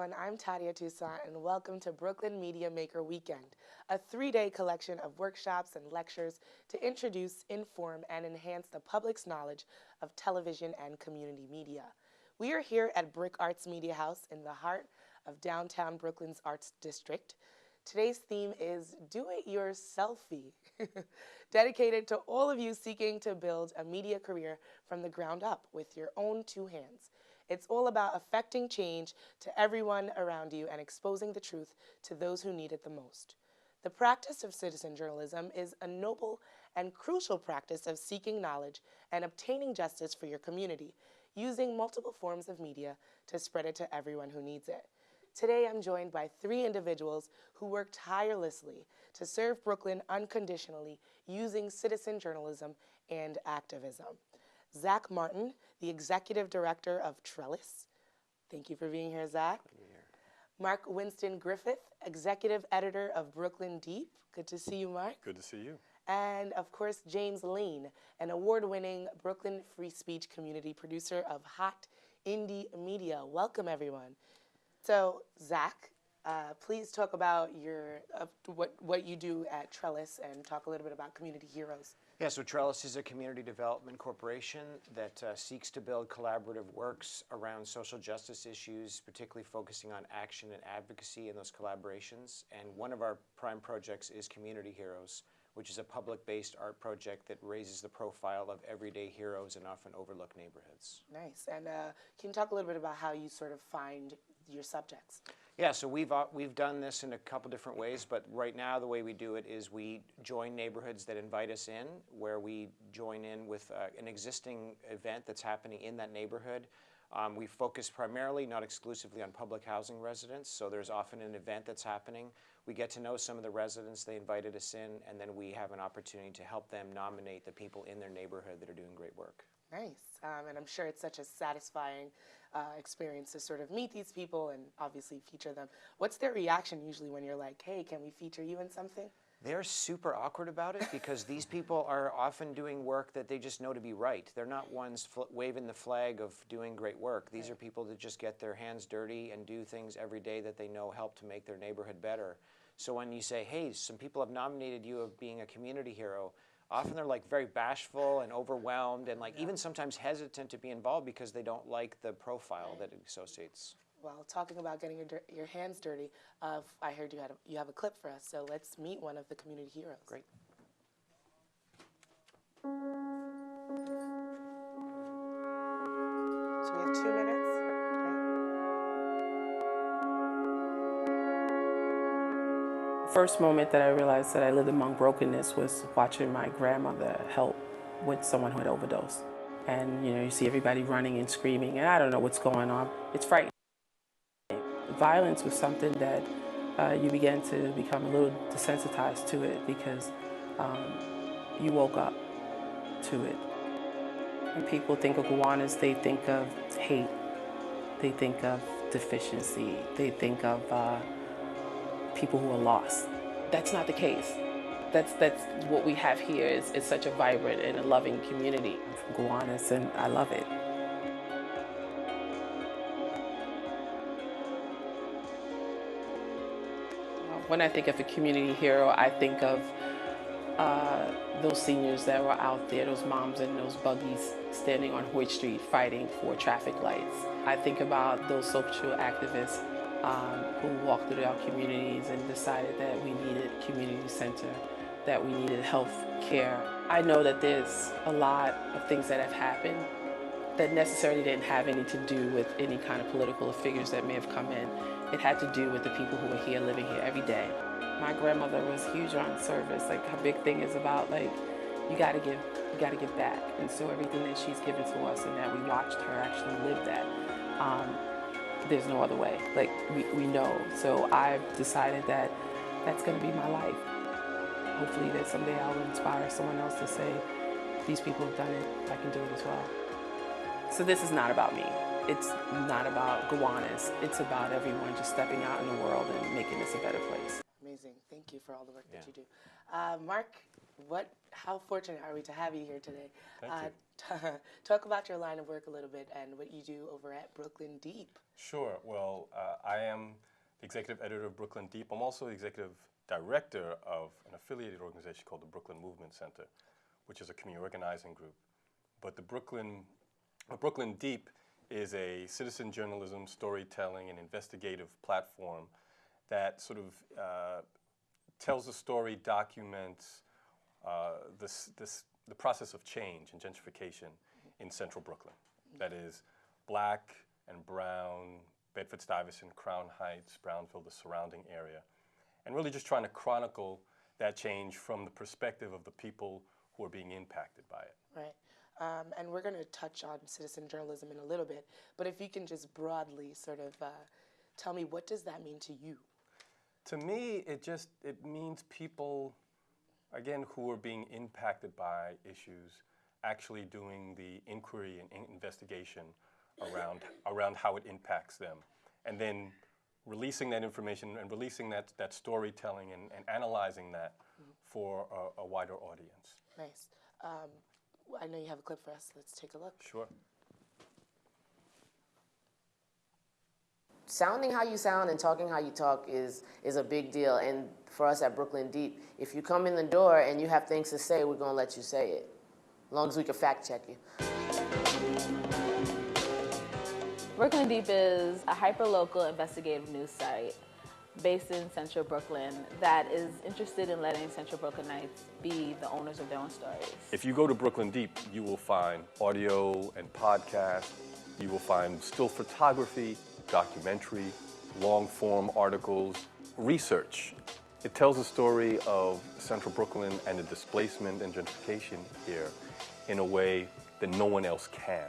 everyone. I'm Tadia Toussaint, and welcome to Brooklyn Media Maker Weekend, a 3-day collection of workshops and lectures to introduce, inform, and enhance the public's knowledge of television and community media. We are here at BRIC Arts Media House in the heart of downtown Brooklyn's Arts District. Today's theme is Do It Yourselfie, dedicated to all of you seeking to build a media career from the ground up with your own 2 hands. It's all about affecting change to everyone around you and exposing the truth to those who need it the most. The practice of citizen journalism is a noble and crucial practice of seeking knowledge and obtaining justice for your community, using multiple forms of media to spread it to everyone who needs it. Today, I'm joined by 3 individuals who work tirelessly to serve Brooklyn unconditionally using citizen journalism and activism. Zach Martin, the Executive Director of Trellis. Thank you for being here, Zach. Good to be here. Mark Winston Griffith, Executive Editor of Brooklyn Deep. Good to see you, Mark. Good to see you. And, of course, James Lane, an award-winning Brooklyn free speech community producer of hot indie media. Welcome, everyone. So, Zach, please talk about what you do at Trellis and talk a little bit about Community Heroes. Yeah, so Trellis is a community development corporation that seeks to build collaborative works around social justice issues, particularly focusing on action and advocacy in those collaborations. And one of our prime projects is Community Heroes, which is a public-based art project that raises the profile of everyday heroes in often overlooked neighborhoods. Nice. And can you talk a little bit about how you sort of find your subjects? Yeah, so we've done this in a couple different ways, but right now the way we do it is we join neighborhoods that invite us in, where we join in with an existing event that's happening in that neighborhood. We focus primarily, not exclusively, on public housing residents, so there's often an event that's happening. We get to know some of the residents, they invited us in, and then we have an opportunity to help them nominate the people in their neighborhood that are doing great work. Nice. And I'm sure it's such a satisfying experience to sort of meet these people and obviously feature them. What's their reaction usually when you're like, hey, can we feature you in something? They're super awkward about it because these people are often doing work that they just know to be right. They're not ones waving the flag of doing great work. These are people that just get their hands dirty and do things every day that they know help to make their neighborhood better. So when you say, hey, some people have nominated you of being a community hero, often they're like very bashful and overwhelmed and like even sometimes hesitant to be involved because they don't like the profile that it associates. Well, talking about getting your hands dirty, I heard you have a clip for us, so let's meet one of the community heroes. Great. So we have 2 minutes. The first moment that I realized that I lived among brokenness was watching my grandmother help with someone who had overdosed. And, you know, you see everybody running and screaming, and I don't know what's going on. It's frightening. Violence was something that you began to become a little desensitized to it because you woke up to it. When people think of Gowanus, they think of hate, they think of deficiency, they think of people who are lost. That's not the case. That's what we have here is such a vibrant and a loving community. I'm from Gowanus and I love it. When I think of a community hero, I think of those seniors that were out there, those moms in those buggies standing on Hoyt Street fighting for traffic lights. I think about those social activists who walked through our communities and decided that we needed a community center, that we needed health care. I know that there's a lot of things that have happened that necessarily didn't have anything to do with any kind of political figures that may have come in. It had to do with the people who were here, living here every day. My grandmother was huge on service. Like, her big thing is about, like, you gotta give back. And so everything that she's given to us and that we watched her actually live that, there's no other way. Like, we know. So I've decided that that's gonna be my life. Hopefully that someday I'll inspire someone else to say, these people have done it, I can do it as well. So this is not about me. It's not about Gowanus. It's about everyone just stepping out in the world and making this a better place. Amazing. Thank you for all the work that you do. Mark, How fortunate are we to have you here today? Thank you. Talk about your line of work a little bit and what you do over at Brooklyn Deep. Sure. Well, I am the executive editor of Brooklyn Deep. I'm also the executive director of an affiliated organization called the Brooklyn Movement Center, which is a community organizing group. But the Brooklyn Deep is a citizen journalism, storytelling, and investigative platform that sort of tells the story, documents the process of change and gentrification in central Brooklyn. That is Black and brown, Bedford-Stuyvesant, Crown Heights, Brownville, the surrounding area. And really just trying to chronicle that change from the perspective of the people who are being impacted by it. Right. And we're going to touch on citizen journalism in a little bit, but if you can just broadly sort of tell me, what does that mean to you? To me, it means people, again, who are being impacted by issues, actually doing the inquiry and investigation around how it impacts them, and then releasing that information and releasing that storytelling and analyzing that for a wider audience. Nice. I know you have a clip for us. Let's take a look. Sure. Sounding how you sound and talking how you talk is a big deal. And for us at Brooklyn Deep, if you come in the door and you have things to say, we're going to let you say it, as long as we can fact check you. Brooklyn Deep is a hyper-local investigative news site based in Central Brooklyn that is interested in letting Central Brooklynites be the owners of their own stories. If you go to Brooklyn Deep, you will find audio and podcast. You will find still photography, documentary, long-form articles, research. It tells the story of Central Brooklyn and the displacement and gentrification here in a way that no one else can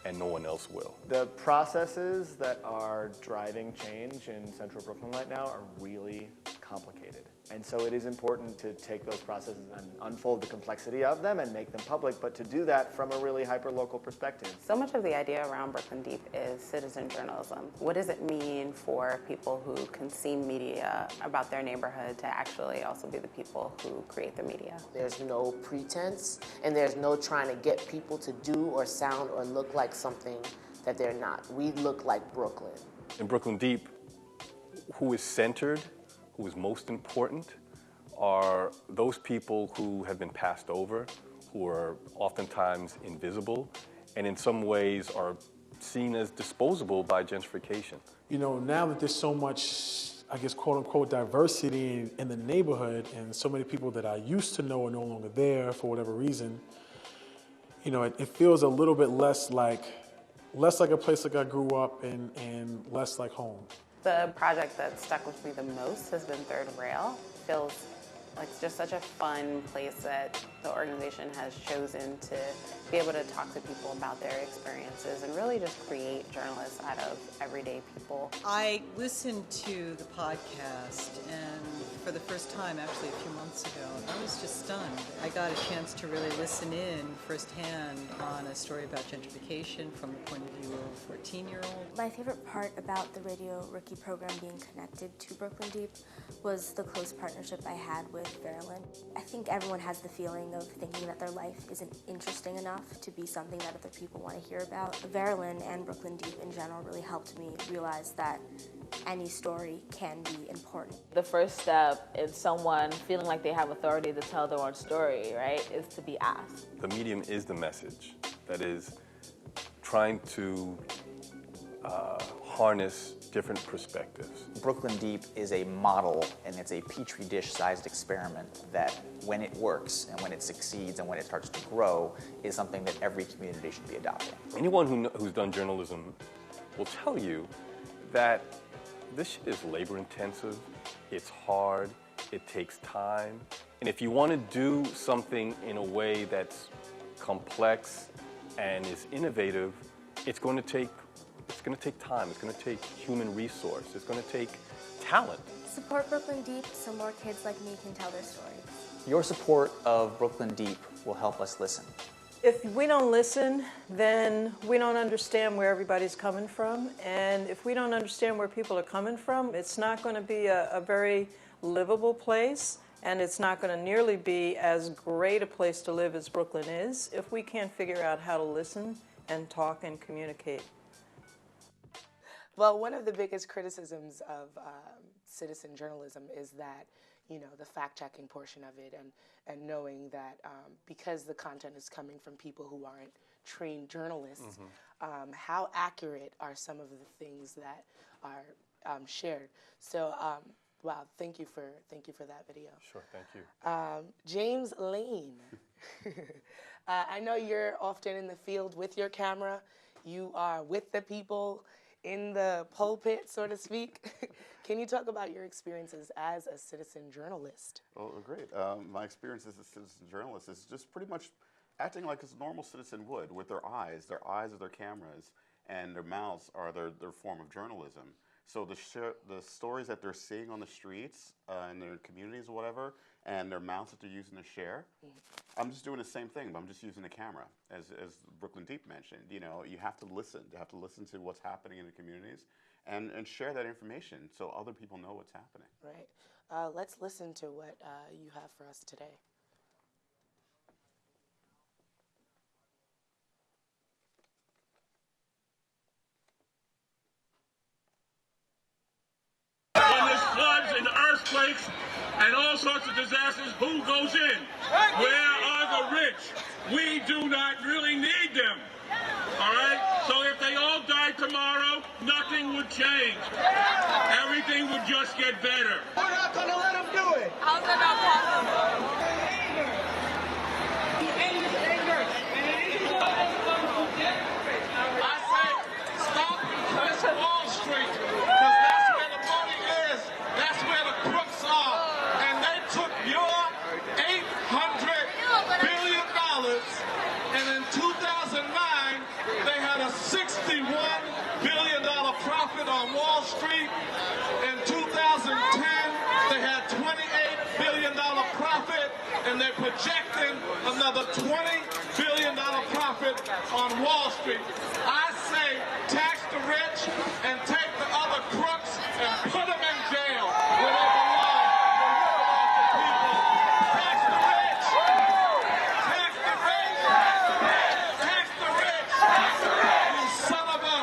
and no one else will. The processes that are driving change in Central Brooklyn right now are really complicated. And so it is important to take those processes and unfold the complexity of them and make them public, but to do that from a really hyper-local perspective. So much of the idea around Brooklyn Deep is citizen journalism. What does it mean for people who consume media about their neighborhood to actually also be the people who create the media? There's no pretense, and there's no trying to get people to do or sound or look like something that they're not. We look like Brooklyn. In Brooklyn Deep, who is centered, who is most important, are those people who have been passed over, who are oftentimes invisible, and in some ways are seen as disposable by gentrification. You know, now that there's so much, I guess, quote unquote, diversity in the neighborhood, and so many people that I used to know are no longer there for whatever reason, you know, it feels a little bit less like a place like I grew up in and less like home. The project that stuck with me the most has been Third Rail. Feels like it's just such a fun place that the organization has chosen to be able to talk to people about their experiences and really just create journalists out of everyday people. I listened to the podcast, and for the first time, actually a few months ago, I was just stunned. I got a chance to really listen in firsthand on a story about gentrification from the point of view of a 14-year-old. My favorite part about the Radio Rookie program being connected to Brooklyn Deep was the close partnership I had with Verlin. I think everyone has the feeling of thinking that their life isn't interesting enough to be something that other people want to hear about. Verlin and Brooklyn Deep in general really helped me realize that any story can be important. The first step in someone feeling like they have authority to tell their own story, right, is to be asked. The medium is the message. That is trying to harness different perspectives. Brooklyn Deep is a model, and it's a petri dish sized experiment that when it works and when it succeeds and when it starts to grow is something that every community should be adopting. Anyone who's done journalism will tell you that this shit is labor intensive, it's hard, it takes time, and if you want to do something in a way that's complex and is innovative, it's going to take time, it's going to take human resource, it's going to take talent. Support Brooklyn Deep so more kids like me can tell their stories. Your support of Brooklyn Deep will help us listen. If we don't listen, then we don't understand where everybody's coming from. And if we don't understand where people are coming from, it's not going to be a very livable place. And it's not going to nearly be as great a place to live as Brooklyn is if we can't figure out how to listen and talk and communicate. Well, one of the biggest criticisms of citizen journalism is that, you know, the fact-checking portion of it, and knowing that because the content is coming from people who aren't trained journalists, how accurate are some of the things that are shared? So, wow, thank you for that video. Sure, thank you. James Lane, I know you're often in the field with your camera. You are with the people in the pulpit, so to speak. Can you talk about your experiences as a citizen journalist? Oh, great. My experience as a citizen journalist is just pretty much acting like a normal citizen would, with their eyes. Their eyes are their cameras, and their mouths are their form of journalism. So the stories that they're seeing on the streets in their communities or whatever, and their mouths that they're using to share, I'm just doing the same thing, but I'm just using a camera. As Brooklyn Deep mentioned, you know, you have to listen. You have to listen to what's happening in the communities and share that information so other people know what's happening. Right. Let's listen to what you have for us today. When there's floods and earthquakes and all sorts of disasters, who goes in? Where are the rich? We do not really need them. All right? So if they all died tomorrow, nothing would change. Everything would just get better. We're not going to let them do it. How's that not possible? I say, stop this Wall Street, because that's where the money is. That's where the crooks are. And they took your $800 billion, and in 2009, they had a $61 billion profit on Wall Street. In 2010, they had $28 billion profit, and they're projecting another $20 billion profit on Wall Street. I say tax the rich and take the other crooks and put them in jail where they belong. Tax the rich! Tax the rich! Tax the rich! You son of a...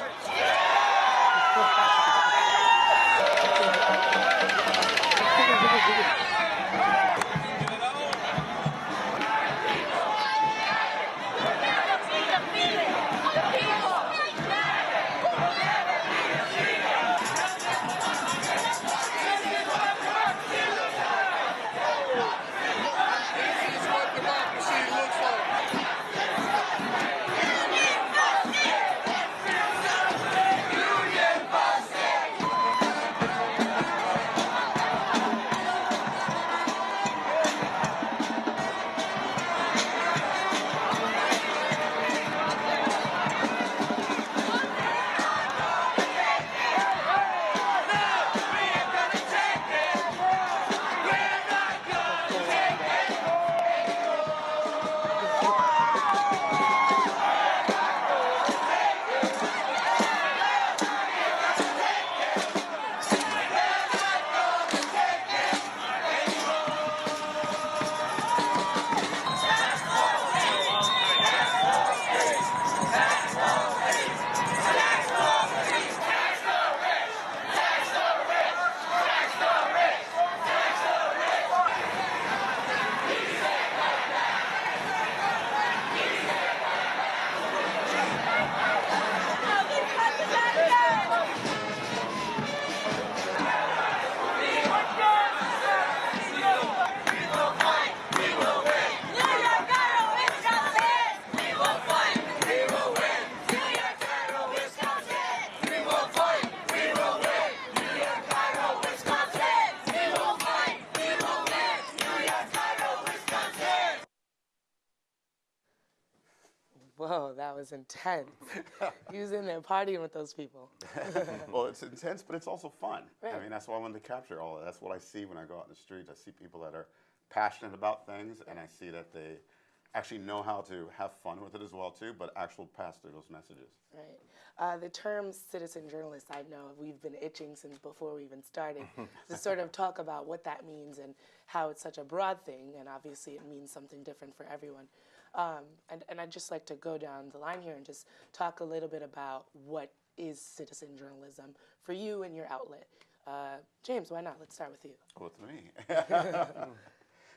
Whoa, that was intense. You was in there partying with those people. Well, it's intense, but it's also fun. Right. I mean, that's why I wanted to capture all of that. That's what I see when I go out in the streets. I see people that are passionate about things, and I see that actually know how to have fun with it as well too, but actual pass through those messages. Right. The term citizen journalist, I know we've been itching since before we even started to sort of talk about what that means and how it's such a broad thing, and obviously it means something different for everyone. And I'd just like to go down the line here and just talk a little bit about what is citizen journalism for you and your outlet. James, why not? Let's start with you. With me.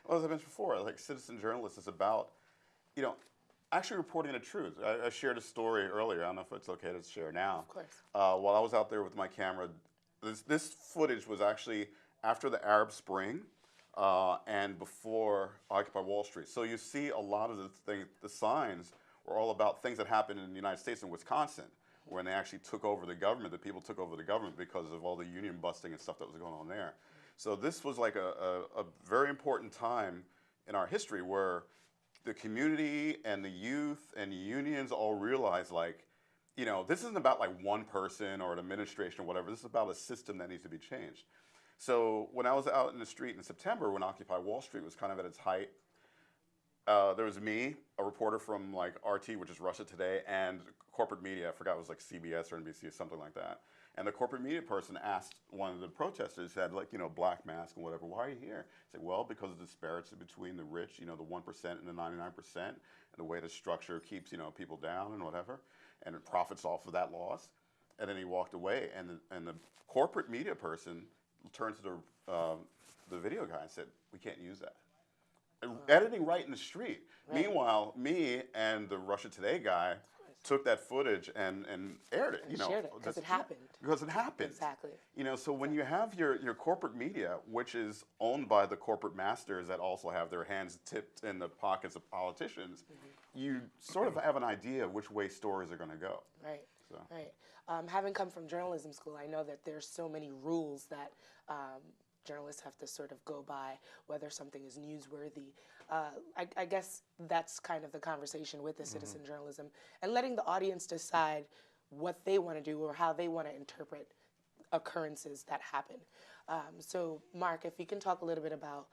Well, as I mentioned before, like citizen journalist is about, actually reporting the truth. I shared a story earlier. I don't know if it's okay to share now. Of course. While I was out there with my camera, this footage was actually after the Arab Spring and before Occupy Wall Street. So you see a lot of the signs were all about things that happened in the United States and Wisconsin, when they actually took over the government. The people took over the government because of all the union busting and stuff that was going on there. So this was like a very important time in our history where the community and the youth and the unions all realized, like, this isn't about like one person or an administration or whatever. This is about a system that needs to be changed. So when I was out in the street in September, when Occupy Wall Street was kind of at its height, there was me, a reporter from like RT, which is Russia Today, and corporate media. I forgot it was like CBS or NBC or something like that. And the corporate media person asked one of the protesters, had like, black mask and whatever, why are you here? He said, well, because of the disparity between the rich, the 1% and the 99%, and the way the structure keeps, people down and whatever, and it profits off of that loss. And then he walked away, and the corporate media person turned to the video guy and said, we can't use that. Editing right in the street. Right. Meanwhile, me and the Russia Today guy took that footage and aired it. And shared it because it happened. Because it happened. Exactly. So when you have your corporate media, which is owned by the corporate masters that also have their hands tipped in the pockets of politicians, you sort of have an idea of which way stories are going to go. Right. So. Right. Having come from journalism school, I know that there's so many rules that journalists have to sort of go by, whether something is newsworthy. I guess that's kind of the conversation with the citizen journalism, and letting the audience decide what they want to do or how they want to interpret occurrences that happen. So Mark, if you can talk a little bit about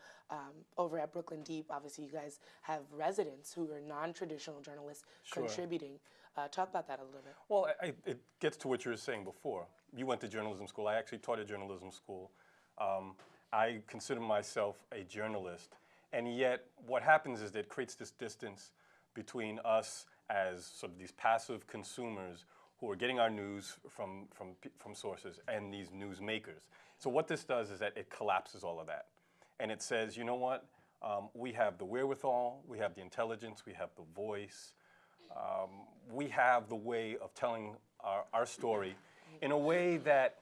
over at Brooklyn Deep, obviously you guys have residents who are non-traditional journalists contributing. Talk about that a little bit. Well, it gets to what you were saying before. You went to journalism school. I actually taught at journalism school. I consider myself a journalist, and yet what happens is that it creates this distance between us as sort of these passive consumers who are getting our news from sources and these news makers. So what this does is that it collapses all of that, and it says, you know what, we have the wherewithal, we have the intelligence, we have the voice, we have the way of telling our story in a way that,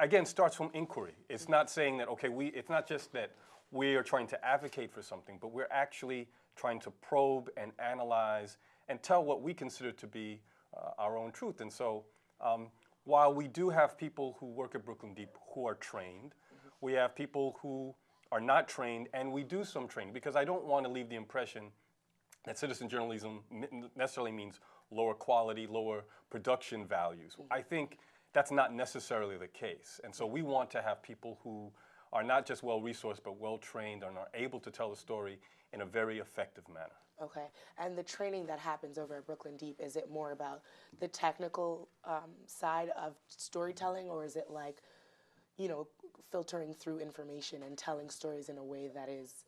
again, starts from inquiry. It's not saying that, okay, it's not just that we are trying to advocate for something, but we're actually trying to probe and analyze and tell what we consider to be our own truth. And so while we do have people who work at Brooklyn Deep who are trained, we have people who are not trained, and we do some training, because I don't want to leave the impression that citizen journalism necessarily means lower quality, lower production values. I think that's not necessarily the case. And so we want to have people who are not just well-resourced, but well-trained and are able to tell the story in a very effective manner. Okay, and the training that happens over at Brooklyn Deep, is it more about the technical side of storytelling, or is it like, filtering through information and telling stories in a way that is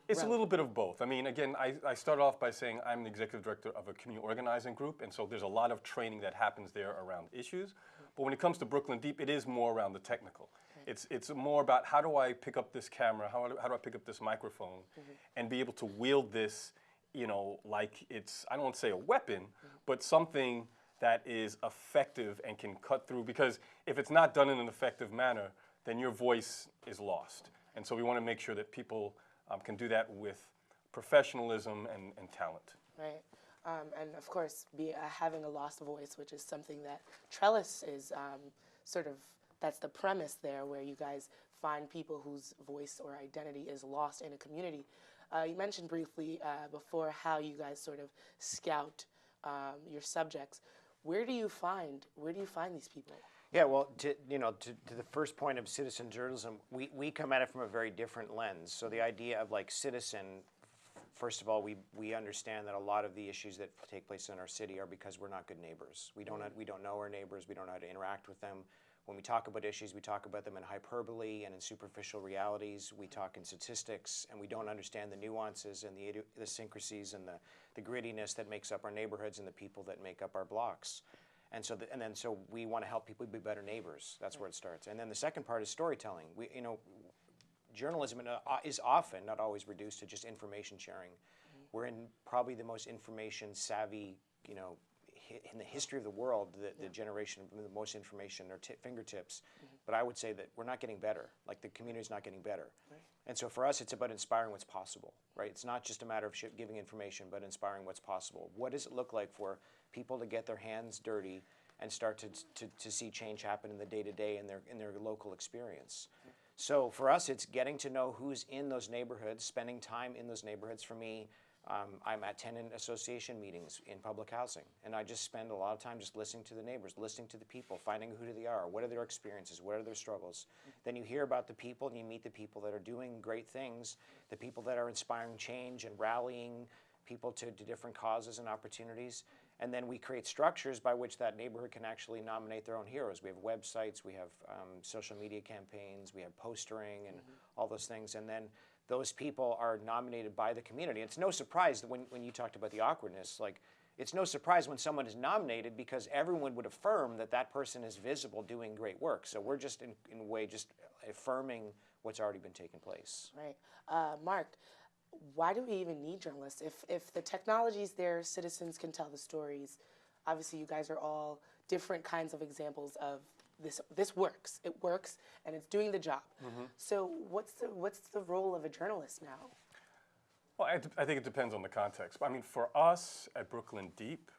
It's a little bit of both. I mean, again, I started off by saying I'm the executive director of a community organizing group, and so there's a lot of training that happens there around issues. But when it comes to Brooklyn Deep, it is more around the technical. It's more about how do I pick up this camera, how do I pick up this microphone, and be able to wield this, like it's, I don't want to say a weapon, but something that is effective and can cut through. Because if it's not done in an effective manner, then your voice is lost. And so we want to make sure that people can do that with professionalism and talent. Right. And of course, having a lost voice, which is something that Trellis is that's the premise there, where you guys find people whose voice or identity is lost in a community. You mentioned briefly before how you guys sort of scout your subjects. Where do you find these people? Yeah, well, to the first point of citizen journalism, we come at it from a very different lens. So the idea of like citizen first of all, we understand that a lot of the issues that take place in our city are because we're not good neighbors. We don't know our neighbors. We don't know how to interact with them. When we talk about issues, we talk about them in hyperbole and in superficial realities. We talk in statistics, and we don't understand the nuances and the idiosyncrasies and the grittiness that makes up our neighborhoods and the people that make up our blocks. And so, so we want to help people be better neighbors. That's where it starts. And then the second part is storytelling. Journalism is often, not always, reduced to just information sharing. We're in probably the most information savvy, in the history of the world, the generation with the most information at our fingertips. But I would say that we're not getting better. Like, the community's not getting better. And so for us, it's about inspiring what's possible, right? It's not just a matter of giving information, but inspiring what's possible. What does it look like for people to get their hands dirty and start to see change happen in the day-to-day in their local experience? So for us, it's getting to know who's in those neighborhoods, spending time in those neighborhoods. For me, I'm at tenant association meetings in public housing, and I just spend a lot of time just listening to the neighbors, listening to the people, finding who they are, what are their experiences, what are their struggles. Then you hear about the people, and you meet the people that are doing great things, the people that are inspiring change and rallying people to different causes and opportunities. And then we create structures by which that neighborhood can actually nominate their own heroes. We have websites, we have social media campaigns, we have postering and all those things. And then those people are nominated by the community. It's no surprise that when you talked about the awkwardness, like, it's no surprise when someone is nominated, because everyone would affirm that that person is visible doing great work. So we're just in a way just affirming what's already been taking place. Right. Mark, why do we even need journalists? If the technology's there, citizens can tell the stories. Obviously, you guys are all different kinds of examples of this works. It works, and it's doing the job. So what's the role of a journalist now? Well, I think it depends on the context. I mean, for us at Brooklyn Deep,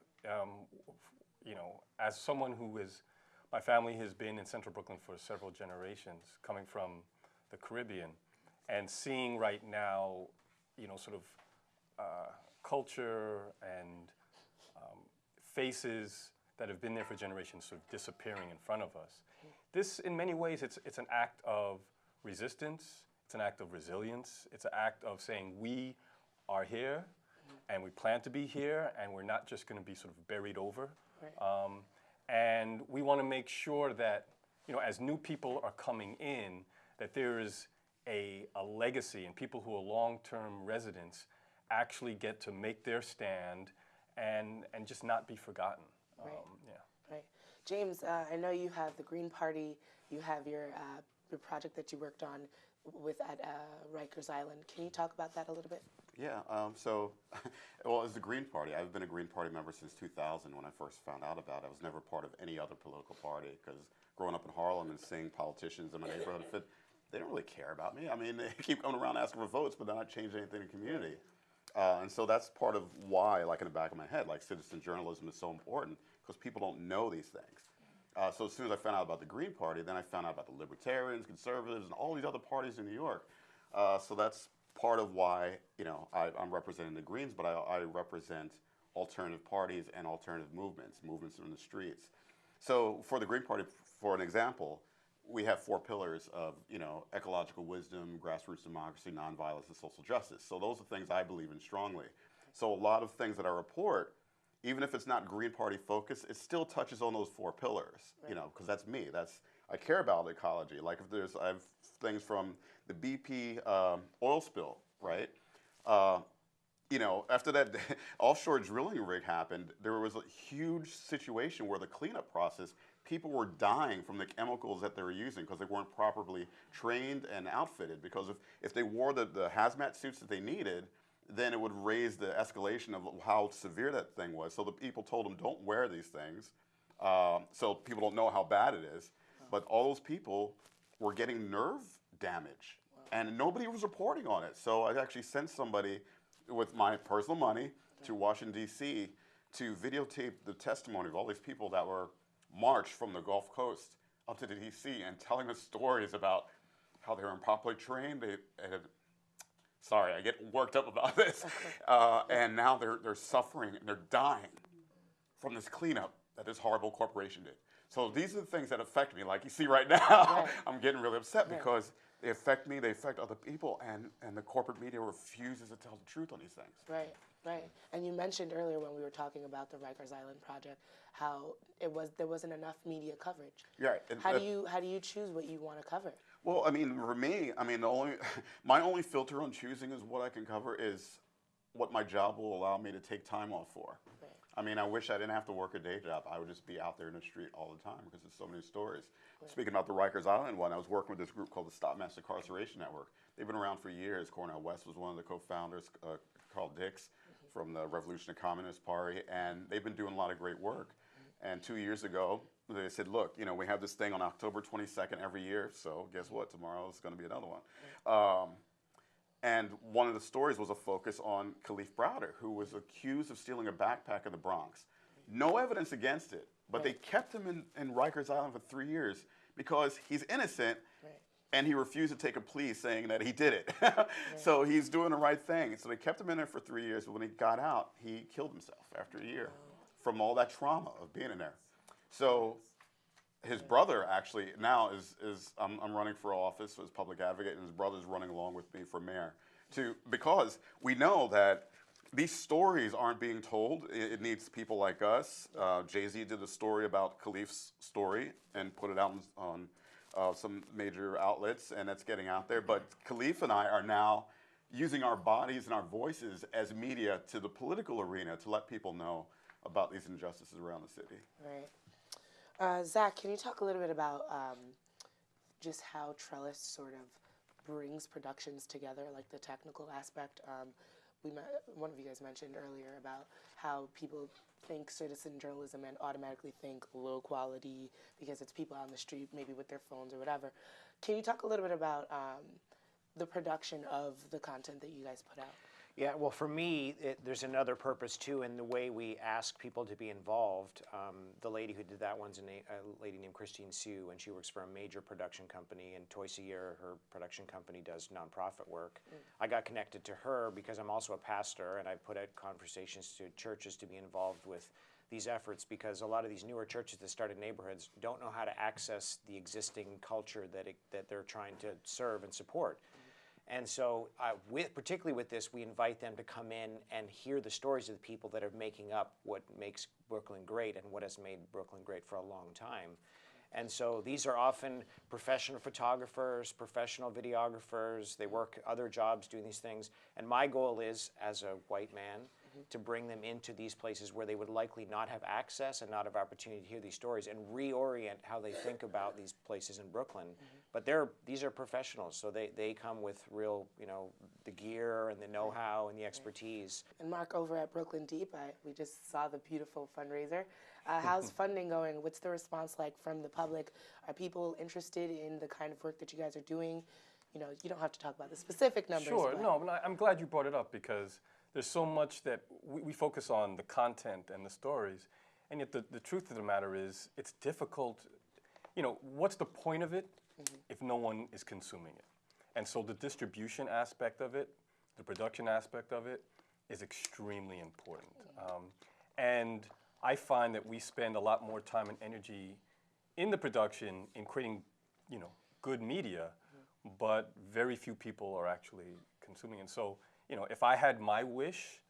as someone my family has been in Central Brooklyn for several generations, coming from the Caribbean, and seeing right now, sort of culture and faces that have been there for generations sort of disappearing in front of us. This, in many ways, it's an act of resistance, it's an act of resilience, it's an act of saying we are here and we plan to be here, and we're not just going to be sort of buried over. Right. And we want to make sure that, as new people are coming in, that there is a legacy, and people who are long-term residents actually get to make their stand and just not be forgotten. Right. Right. James, I know you have the Green Party. You have your project that you worked on at Rikers Island. Can you talk about that a little bit? Yeah. Well, as the Green Party, I've been a Green Party member since 2000 when I first found out about it. I was never part of any other political party, because growing up in Harlem and seeing politicians in my neighborhood, they don't really care about me. I mean, they keep going around asking for votes, but they're not changing anything in the community. And so that's part of why, like, in the back of my head, like, citizen journalism is so important, because people don't know these things. So as soon as I found out about the Green Party, then I found out about the Libertarians, Conservatives, and all these other parties in New York. So that's part of why, I'm representing the Greens, but I represent alternative parties and alternative movements in the streets. So for the Green Party, for an example, we have 4 pillars of, ecological wisdom, grassroots democracy, nonviolence, and social justice. So those are things I believe in strongly. So a lot of things that I report, even if it's not Green Party focused, it still touches on those 4 pillars, right. Because that's me. I care about ecology. Like, I have things from the BP oil spill, right? After that offshore drilling rig happened, there was a huge situation where the cleanup process, people were dying from the chemicals that they were using because they weren't properly trained and outfitted. Because if they wore the hazmat suits that they needed, then it would raise the escalation of how severe that thing was. So the people told them, don't wear these things, so people don't know how bad it is. But all those people were getting nerve damage, and nobody was reporting on it. So I actually sent somebody with my personal money to Washington, D.C. to videotape the testimony of all these people that were marched from the Gulf Coast up to the D.C. and telling us stories about how they were improperly trained. Sorry, I get worked up about this. And now they're suffering and they're dying from this cleanup that this horrible corporation did. So these are the things that affect me. Like you see right now, I'm getting really upset because they affect me, they affect other people, and the corporate media refuses to tell the truth on these things. Right, right. And you mentioned earlier when we were talking about the Rikers Island project how there wasn't enough media coverage. Yeah. How do you choose what you want to cover? Well, I mean, for me, I mean, my only filter on choosing is what I can cover is what my job will allow me to take time off for. Right. I mean, I wish I didn't have to work a day job. I would just be out there in the street all the time because there's so many stories. Right. Speaking about the Rikers Island one, I was working with this group called the Stop Mass Incarceration Network. They've been around for years. Cornel West was one of the co-founders, Carl Dix from the Revolutionary Communist Party, and they've been doing a lot of great work. And 2 years ago, they said, look, you know, we have this thing on October 22nd every year, so guess what? Tomorrow is going to be another one. And one of the stories was a focus on Khalif Browder, who was accused of stealing a backpack in the Bronx. No evidence against it, but they kept him in Rikers Island for 3 years because he's innocent, and he refused to take a plea saying that he did it. So he's doing the right thing. So they kept him in there for 3 years, but when he got out, he killed himself after a year from all that trauma of being in there. So his brother actually now I'm running for office as public advocate, and his brother's running along with me for mayor, because we know that these stories aren't being told. It needs people like us. Jay-Z did a story about Khalif's story and put it out on some major outlets, and that's getting out there. But Khalif and I are now using our bodies and our voices as media to the political arena to let people know about these injustices around the city. Right. Zach, can you talk a little bit about just how Trellis sort of brings productions together, like the technical aspect? One of you guys mentioned earlier about how people think citizen journalism and automatically think low quality because it's people on the street, maybe with their phones or whatever. Can you talk a little bit about the production of the content that you guys put out? Yeah, well, for me, there's another purpose, too, in the way we ask people to be involved. The lady who did that one's a lady named Christine Sue, and she works for a major production company, and twice a year her production company does nonprofit work. I got connected to her because I'm also a pastor, and I put out conversations to churches to be involved with these efforts, because a lot of these newer churches that start in neighborhoods don't know how to access the existing culture that they're trying to serve and support. And so, particularly with this, we invite them to come in and hear the stories of the people that are making up what makes Brooklyn great and what has made Brooklyn great for a long time. And so these are often professional photographers, professional videographers. They work other jobs doing these things. And my goal is, as a white man, to bring them into these places where they would likely not have access and not have opportunity to hear these stories, and reorient how they think about these places in Brooklyn. But these are professionals, so they come with real, the gear and the know-how and the expertise. And Mark, over at Brooklyn Deep, we just saw the beautiful fundraiser. How's funding going? What's the response like from the public? Are people interested in the kind of work that you guys are doing? You don't have to talk about the specific numbers. Sure, but I'm glad you brought it up, because there's so much that we focus on the content and the stories, and yet the truth of the matter is it's difficult. What's the point of it if no one is consuming it? And so the distribution aspect of it, the production aspect of it, is extremely important. And I find that we spend a lot more time and energy in the production in creating, good media, but very few people are actually consuming. And so, if I had my wish,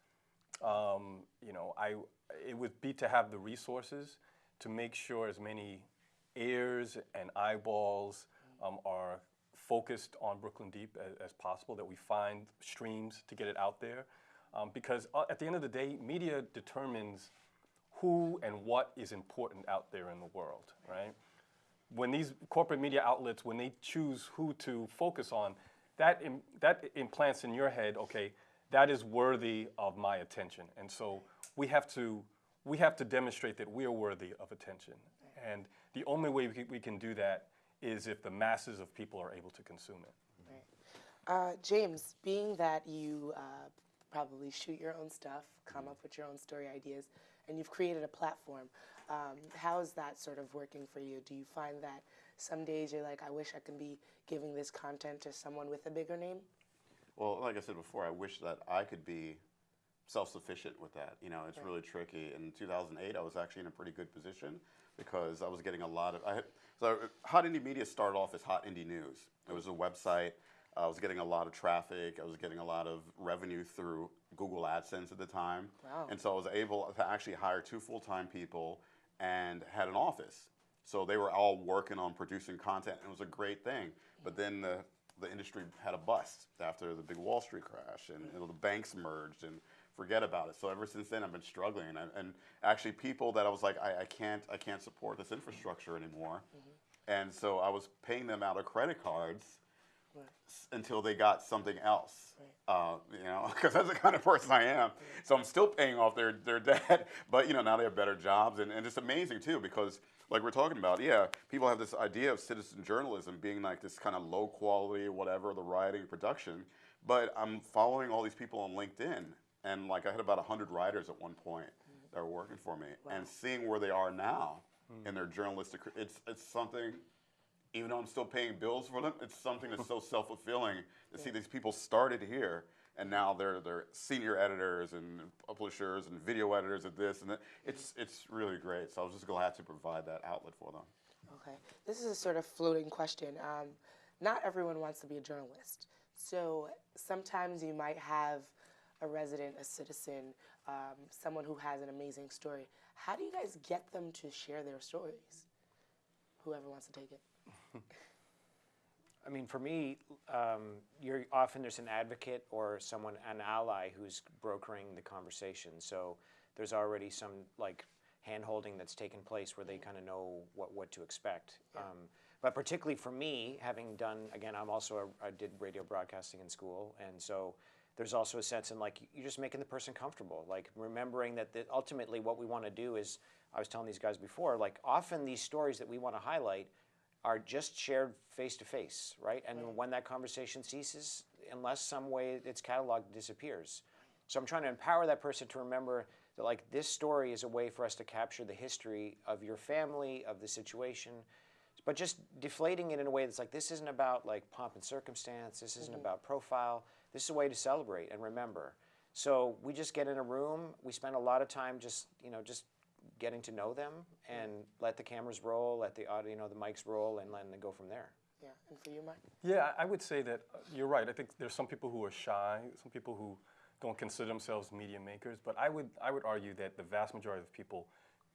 it would be to have the resources to make sure as many ears and eyeballs are focused on Brooklyn Deep as possible, that we find streams to get it out there. Because at the end of the day, media determines who and what is important out there in the world, right? When these corporate media outlets, when they choose who to focus on, that implants in your head, okay, that is worthy of my attention. And so we have to demonstrate that we are worthy of attention. And the only way we can do that is if the masses of people are able to consume it. Right. James, being that you probably shoot your own stuff, come up with your own story ideas, and you've created a platform, how is that sort of working for you? Do you find that some days you're like, I wish I could be giving this content to someone with a bigger name? Well, like I said before, I wish that I could be self-sufficient with that. You know, it's really tricky. In 2008, I was actually in a pretty good position because I was getting a lot of, so Hot Indie Media started off as Hot Indie News. It was a website. I was getting a lot of traffic. I was getting a lot of revenue through Google AdSense at the time. Wow. And so I was able to actually hire 2 full-time people and had an office. So they were all working on producing content, and it was a great thing. But then the industry had a bust after the big Wall Street crash, and the banks merged, and forget about it. So ever since then, I've been struggling. And actually people that I was like, I can't support this infrastructure anymore. And so I was paying them out of credit cards until they got something else, you know, because that's the kind of person I am. So I'm still paying off their debt, but, you know, now they have better jobs. And it's amazing, too, because like we're talking about, yeah, people have this idea of citizen journalism being like this kind of low quality, whatever, the writing, production. But I'm following all these people on LinkedIn. And like I had about 100 writers at one point that were working for me. And seeing where they are now in their journalistic, it's something. Even though I'm still paying bills for them, it's something that's so self-fulfilling to see these people started here, and now they're senior editors and publishers and video editors at this and that. It's really great. So I was just glad to provide that outlet for them. Okay, this is a sort of floating question. Not everyone wants to be a journalist, so sometimes you might have a resident, a citizen, someone who has an amazing story. How do you guys get them to share their stories? Whoever wants to take it. I mean, for me, you're often there's an advocate or someone, an ally, who's brokering the conversation. So there's already some like hand-holding that's taken place where they kind of know what to expect. But particularly for me, having done, again, I did radio broadcasting in school, and so there's also a sense in like you're just making the person comfortable, like remembering that ultimately what we want to do is, I was telling these guys before, like often these stories that we want to highlight are just shared face-to-face, right? And when that conversation ceases, unless some way it's cataloged, it disappears. So I'm trying to empower that person to remember that like this story is a way for us to capture the history of your family, of the situation, but just deflating it in a way that's like, this isn't about like pomp and circumstance, this isn't about profile, this is a way to celebrate and remember. So we just get in a room, we spend a lot of time just getting to know them and let the cameras roll, let the audio, the mics roll, and then go from there. Yeah, and for you, Mike? Yeah, I would say that you're right. I think there's some people who are shy, some people who don't consider themselves media makers, but I would argue that the vast majority of people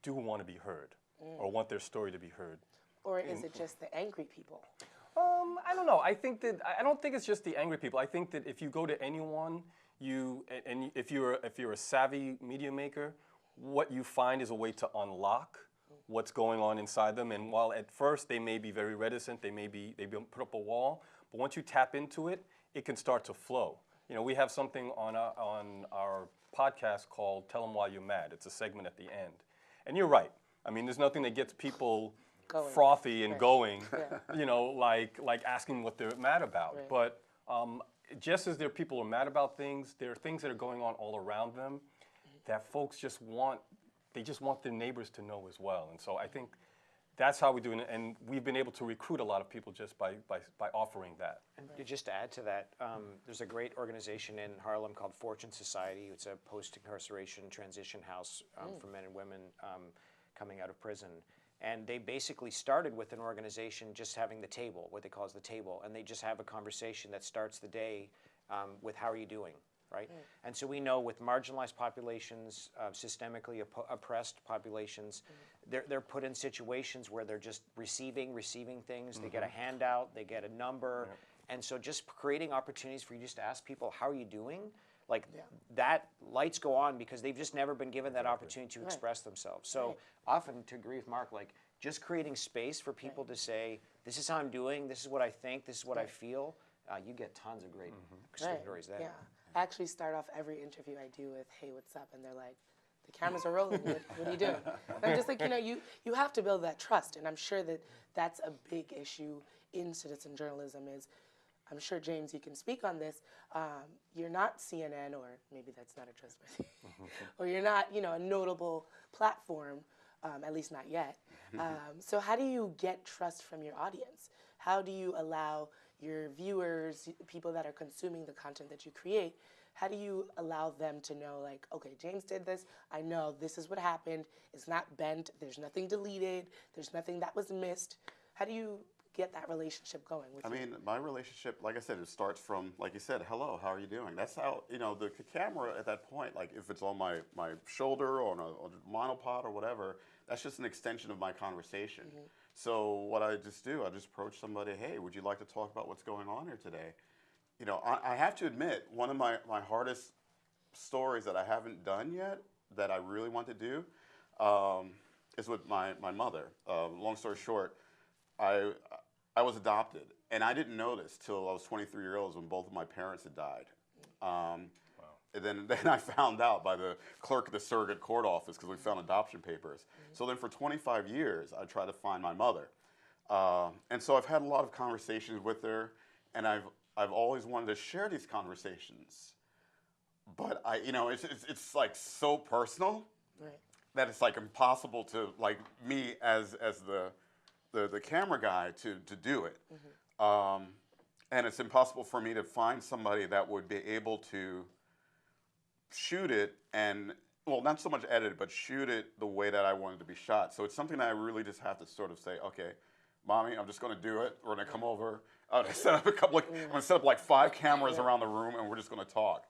do want to be heard or want their story to be heard. Or is it just the angry people? I don't know. I don't think it's just the angry people. I think that if you go to anyone, if you're a savvy media maker, what you find is a way to unlock what's going on inside them. And while at first they may be very reticent, they put up a wall, but once you tap into it, it can start to flow. You know, we have something on our podcast called "Tell 'Em Why You're Mad." It's a segment at the end, and you're right. I mean, there's nothing that gets people frothy and going. You know, like asking what they're mad about. But just as there are people who are mad about things, there are things that are going on all around them that folks just want their neighbors to know as well. And so I think that's how we do it, and we've been able to recruit a lot of people just by offering that. And just to add to that, there's a great organization in Harlem called Fortune Society. It's a post-incarceration transition house for men and women coming out of prison. And they basically started with an organization just having the table, what they call as the table, and they just have a conversation that starts the day with how are you doing? Right? And so we know with marginalized populations, systemically oppressed populations, they're put in situations where they're just receiving things. They get a handout, they get a number. And so just creating opportunities for you just to ask people, how are you doing? Like that lights go on because they've just never been given that opportunity to express themselves. So often, to agree with Mark, like just creating space for people to say, this is how I'm doing, this is what I think, this is what I feel, you get tons of great stories there. Yeah. I actually start off every interview I do with, hey, what's up? And they're like, the cameras are rolling, what are you doing? And I'm just like, you have to build that trust. And I'm sure that that's a big issue in citizen journalism is, I'm sure, James, you can speak on this. You're not CNN, or maybe that's not a trustworthy, or you're not, a notable platform, at least not yet. So how do you get trust from your audience? How do you allow your viewers, people that are consuming the content that you create, how do you allow them to know, like, okay, James did this, I know this is what happened, it's not bent, there's nothing deleted, there's nothing that was missed. How do you get that relationship going with I mean, my relationship, like I said, it starts from, like you said, hello, how are you doing? That's how, you know, the camera at that point, like if it's on my shoulder or on a monopod or whatever, that's just an extension of my conversation. So what I just do, I just approach somebody, hey, would you like to talk about what's going on here today? You know, I have to admit, one of my hardest stories that I haven't done yet, that I really want to do, is with my mother. Long story short, I was adopted, and I didn't know this till I was 23 years old when both of my parents had died. And then I found out by the clerk of the surrogate court office because we found adoption papers. So then for 25 years, I tried to find my mother. And so I've had a lot of conversations with her, and I've always wanted to share these conversations. But you know, it's like so personal that it's like impossible to, like me as the camera guy to do it. And it's impossible for me to find somebody that would be able to shoot it and, well, not so much edit it, but shoot it the way that I wanted to be shot. So it's something that I really just have to sort of say, okay, Mommy, I'm just going to do it. We're going to come over. I'm going to set up I'm going to set up like 5 cameras around the room, and we're just going to talk.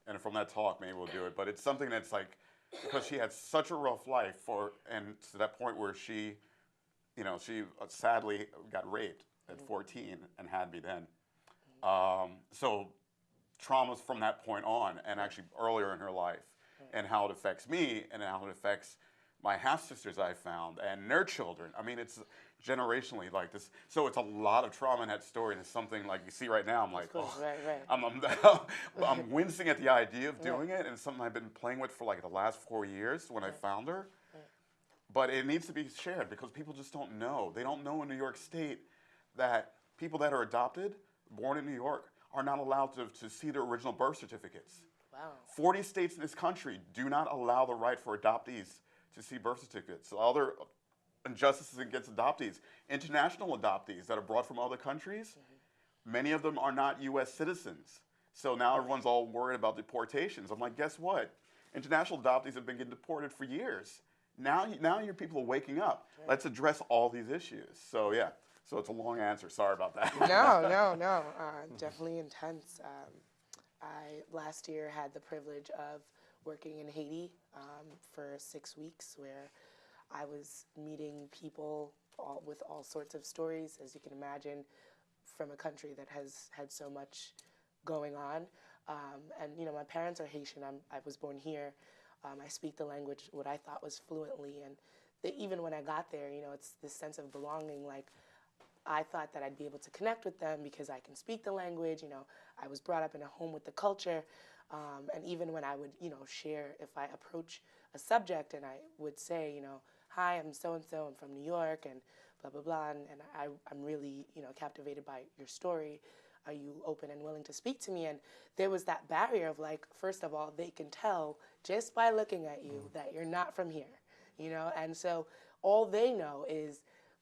And from that talk, maybe we'll do it. But it's something that's like, because she had such a rough life and to that point where she, you know, she sadly got raped at 14 and had me then. So traumas from that point on, and actually earlier in her life, and how it affects me, and how it affects my half-sisters I found, and their children. I mean, it's generationally like this. So it's a lot of trauma in that story, and it's something like you see right now, I'm like, oh, I'm wincing at the idea of doing it, and it's something I've been playing with for like the last 4 years when I found her. But it needs to be shared because people just don't know. They don't know in New York State that people that are adopted, born in New York, are not allowed to see their original birth certificates. Wow. 40 states in this country do not allow the right for adoptees to see birth certificates. So other injustices against adoptees, international adoptees that are brought from other countries, many of them are not U.S. citizens. So now everyone's all worried about deportations. I'm like, guess what? International adoptees have been getting deported for years. Now your people are waking up. Let's address all these issues. So yeah. So it's a long answer. Sorry about that. No. Definitely intense. I last year had the privilege of working in Haiti for 6 weeks, where I was meeting people with all sorts of stories, as you can imagine, from a country that has had so much going on. And you know, my parents are Haitian. I was born here. I speak the language what I thought was fluently, and even when I got there, you know, it's this sense of belonging. Like, I thought that I'd be able to connect with them because I can speak the language. You know, I was brought up in a home with the culture, and even when I would, you know, share, if I approach a subject and I would say, you know, hi, I'm so and so, I'm from New York, and blah blah blah, and I'm really, you know, captivated by your story. Are you open and willing to speak to me? And there was that barrier of like, first of all, they can tell just by looking at you that you're not from here, you know? And so all they know is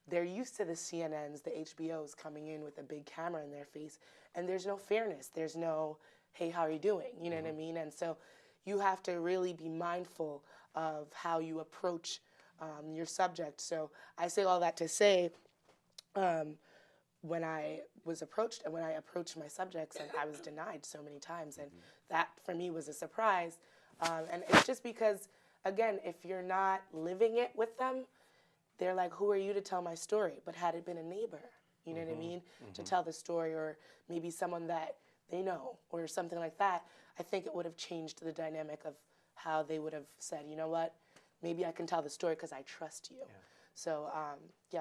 they're used to the CNNs, the HBOs coming in with a big camera in their face, and there's no fairness. There's no, hey, how are you doing? You know what I mean? And so you have to really be mindful of how you approach your subject. So I say all that to say, when I approached my subjects, and I was denied so many times, and that for me was a surprise. And it's just because, again, if you're not living it with them, they're like, who are you to tell my story? But had it been a neighbor, you know what I mean, to tell the story, or maybe someone that they know or something like that, I think it would have changed the dynamic of how they would have said, you know what, maybe I can tell the story because I trust you. Yeah. So,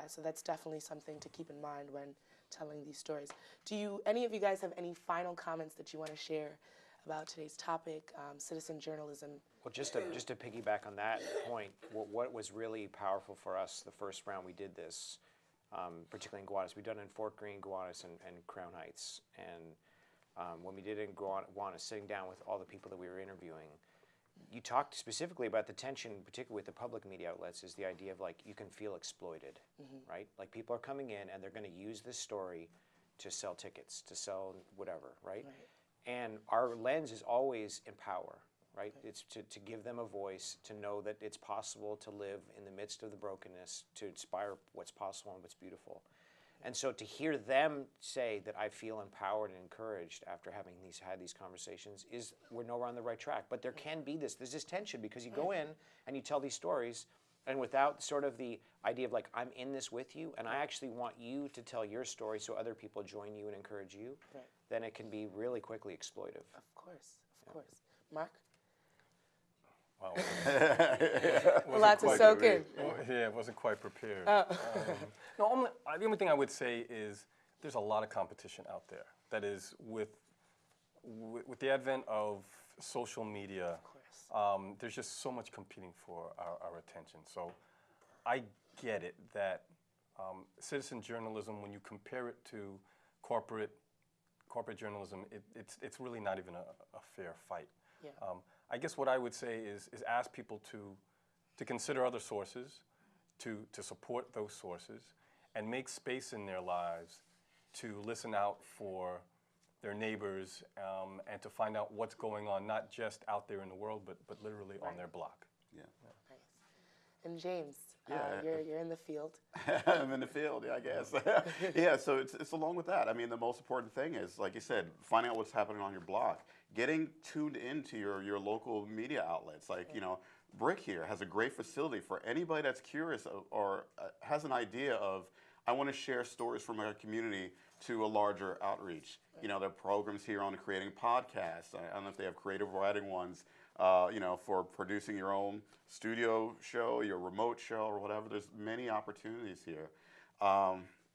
so that's definitely something to keep in mind when telling these stories. Any of you guys have any final comments that you want to share about today's topic, citizen journalism? Well, just to piggyback on that point, what was really powerful for us the first round we did this, particularly in Gowanus, we've done it in Fort Greene, Gowanus, and Crown Heights. And when we did it in Gowanus, sitting down with all the people that we were interviewing, you talked specifically about the tension, particularly with the public media outlets, is the idea of like you can feel exploited, right? Like people are coming in and they're going to use this story to sell tickets, to sell whatever, right? And our lens is always empower, right? It's to give them a voice, to know that it's possible to live in the midst of the brokenness, to inspire what's possible and what's beautiful. And so to hear them say that I feel empowered and encouraged after having had these conversations is we're nowhere on the right track. But there can be there's this tension because you go in and you tell these stories and without sort of the idea of like, I'm in this with you and I actually want you to tell your story so other people join you and encourage you, then it can be really quickly exploitive. Of course, of course. Mark? Wow. A lot to soak in. Yeah, I wasn't quite prepared. Oh. The only thing I would say is there's a lot of competition out there. That is, with the advent of social media, there's just so much competing for our attention. So I get it that citizen journalism, when you compare it to corporate journalism, it's really not even a fair fight. Yeah. I guess what I would say is ask people to consider other sources, to support those sources, and make space in their lives to listen out for their neighbors and to find out what's going on, not just out there in the world, but literally on their block. Yeah. Nice. And James, Yeah. you're in the field. I'm in the field, yeah, I guess. Yeah, so it's along with that. I mean, the most important thing is, like you said, finding out what's happening on your block, getting tuned into your local media outlets. Like, you know, BRIC here has a great facility for anybody that's curious or has an idea of, I want to share stories from my community to a larger outreach. You know, there are programs here on creating podcasts. I don't know if they have creative writing ones, you know, for producing your own studio show, your remote show, or whatever. There's many opportunities here.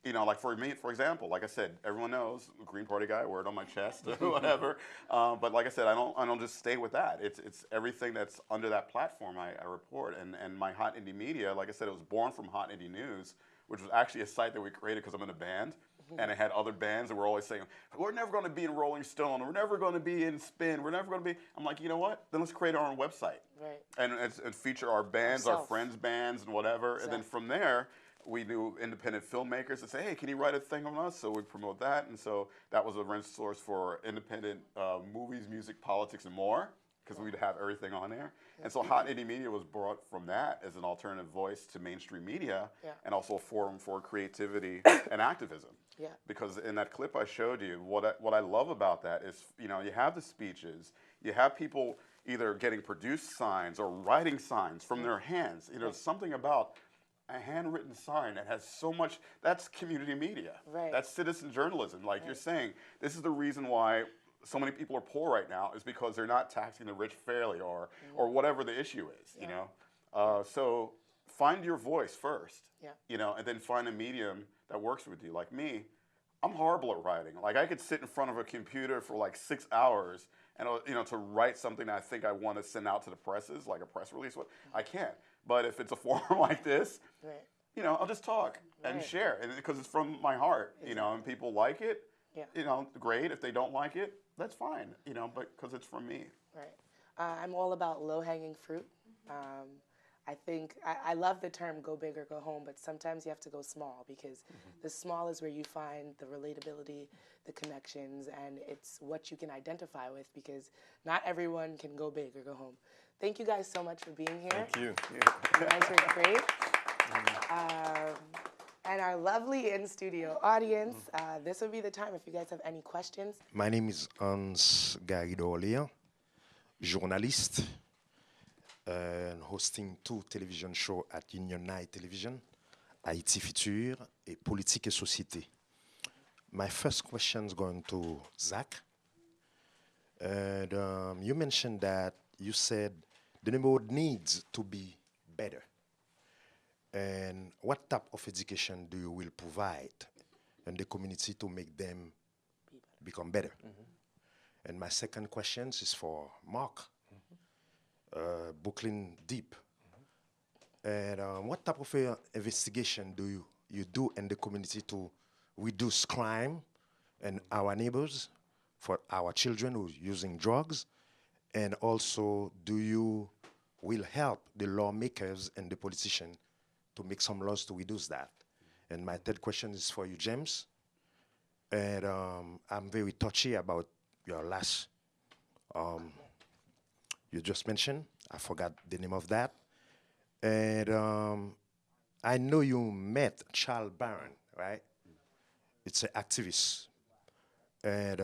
You know, like for me, for example, like I said, everyone knows, Green Party guy, wear it on my chest, or whatever. But like I said, I don't just stay with that. It's everything that's under that platform I report. And my Hot Indie Media, like I said, it was born from Hot Indie News, which was actually a site that we created because I'm in a band. And it had other bands that were always saying, we're never going to be in Rolling Stone, we're never going to be in Spin, we're never going to be. I'm like, you know what? Then let's create our own website. Right. And feature our bands, our friends' bands, and whatever. Exactly. And then from there, we do independent filmmakers that say, hey, can you write a thing on us? So we promote that. And so that was a resource for independent movies, music, politics, and more, because we'd have everything on there. And so Hot Indie Media was brought from that as an alternative voice to mainstream media, and also a forum for creativity and activism. Yeah. Because in that clip I showed you, what I love about that is, you know, you have the speeches, you have people either getting produced signs or writing signs from their hands. You know, there's something about a handwritten sign that has so much, that's community media. Right. That's citizen journalism. Like you're saying, this is the reason why so many people are poor right now, is because they're not taxing the rich fairly or whatever the issue is, you know. So find your voice first, you know, and then find a medium that works with you. Like me, I'm horrible at writing. Like I could sit in front of a computer for like 6 hours and, you know, to write something that I think I want to send out to the presses, like a press release, I can't. But if it's a forum like this, you know, I'll just talk and share, and because it's from my heart, you know, and people like it, you know, great. If they don't like it, that's fine, you know, but because it's from me. Right. I'm all about low-hanging fruit. I think, I love the term go big or go home, but sometimes you have to go small, because the small is where you find the relatability, the connections, and it's what you can identify with, because not everyone can go big or go home. Thank you guys so much for being here. Thank you. You guys are great. And our lovely in-studio audience, this would be the time if you guys have any questions. My name is Hans Garrido-Orléans, journalist, and hosting 2 television shows at Union Night Television, Haïti Future et Politique et Société. My first question is going to Zach. And, you mentioned that you said the neighborhood needs to be better. And what type of education do you will provide in the community to make them become better? And my second question is for Mark, Brooklyn Deep. And what type of investigation do you do in the community to reduce crime and our neighbors, for our children who are using drugs? And also, do you will help the lawmakers and the politicians to make some laws to reduce that? And my third question is for you, James. And I'm very touchy about your last, you just mentioned. I forgot the name of that. And I know you met Charles Barron, right? It's an activist. And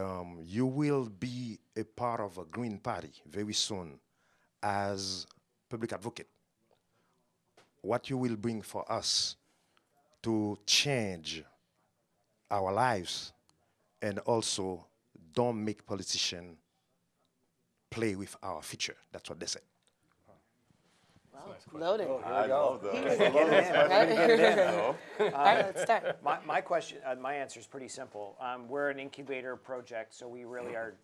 you will be a part of a Green Party very soon as public advocate. What you will bring for us to change our lives, and also don't make politicians play with our future. That's what they said. Loaded. Oh, here we go. love those. We're gonna get it in. We're gonna get it in. All right, let's start. My question, my answer is pretty simple. We're an incubator project, so we really are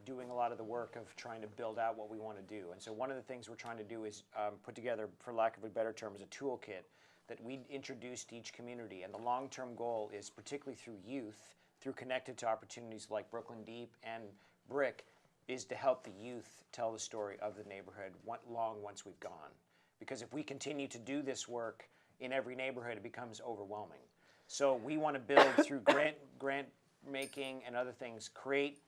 doing a lot of the work of trying to build out what we want to do. And so one of the things we're trying to do is put together, for lack of a better term, is a toolkit that we introduce to each community. And the long-term goal is, particularly through youth, through connected to opportunities like Brooklyn Deep and BRIC, is to help the youth tell the story of the neighborhood long once we've gone. Because if we continue to do this work in every neighborhood, it becomes overwhelming. So we want to build through grant making and other things, create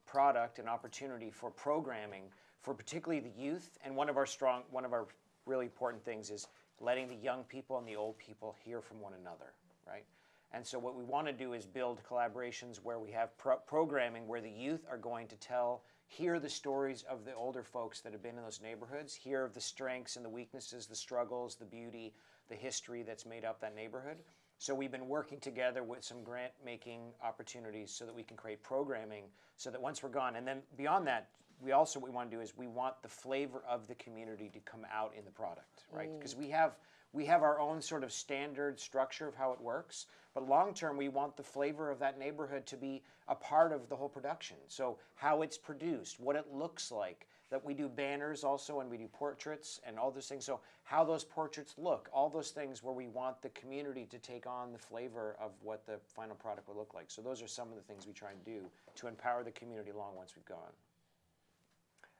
product and opportunity for programming for particularly the youth. And one of our really important things is letting the young people and the old people hear from one another, right? And so what we want to do is build collaborations where we have programming where the youth are going to hear the stories of the older folks that have been in those neighborhoods, hear of the strengths and the weaknesses, the struggles, the beauty, the history that's made up that neighborhood. So we've been working together with some grant-making opportunities so that we can create programming so that once we're gone, and then beyond that, what we want to do is we want the flavor of the community to come out in the product, right? Because we have our own sort of standard structure of how it works, but long term we want the flavor of that neighborhood to be a part of the whole production. So how it's produced, what it looks like, that we do banners also and we do portraits and all those things. So how those portraits look, all those things where we want the community to take on the flavor of what the final product will look like. So those are some of the things we try and do to empower the community long once we've gone.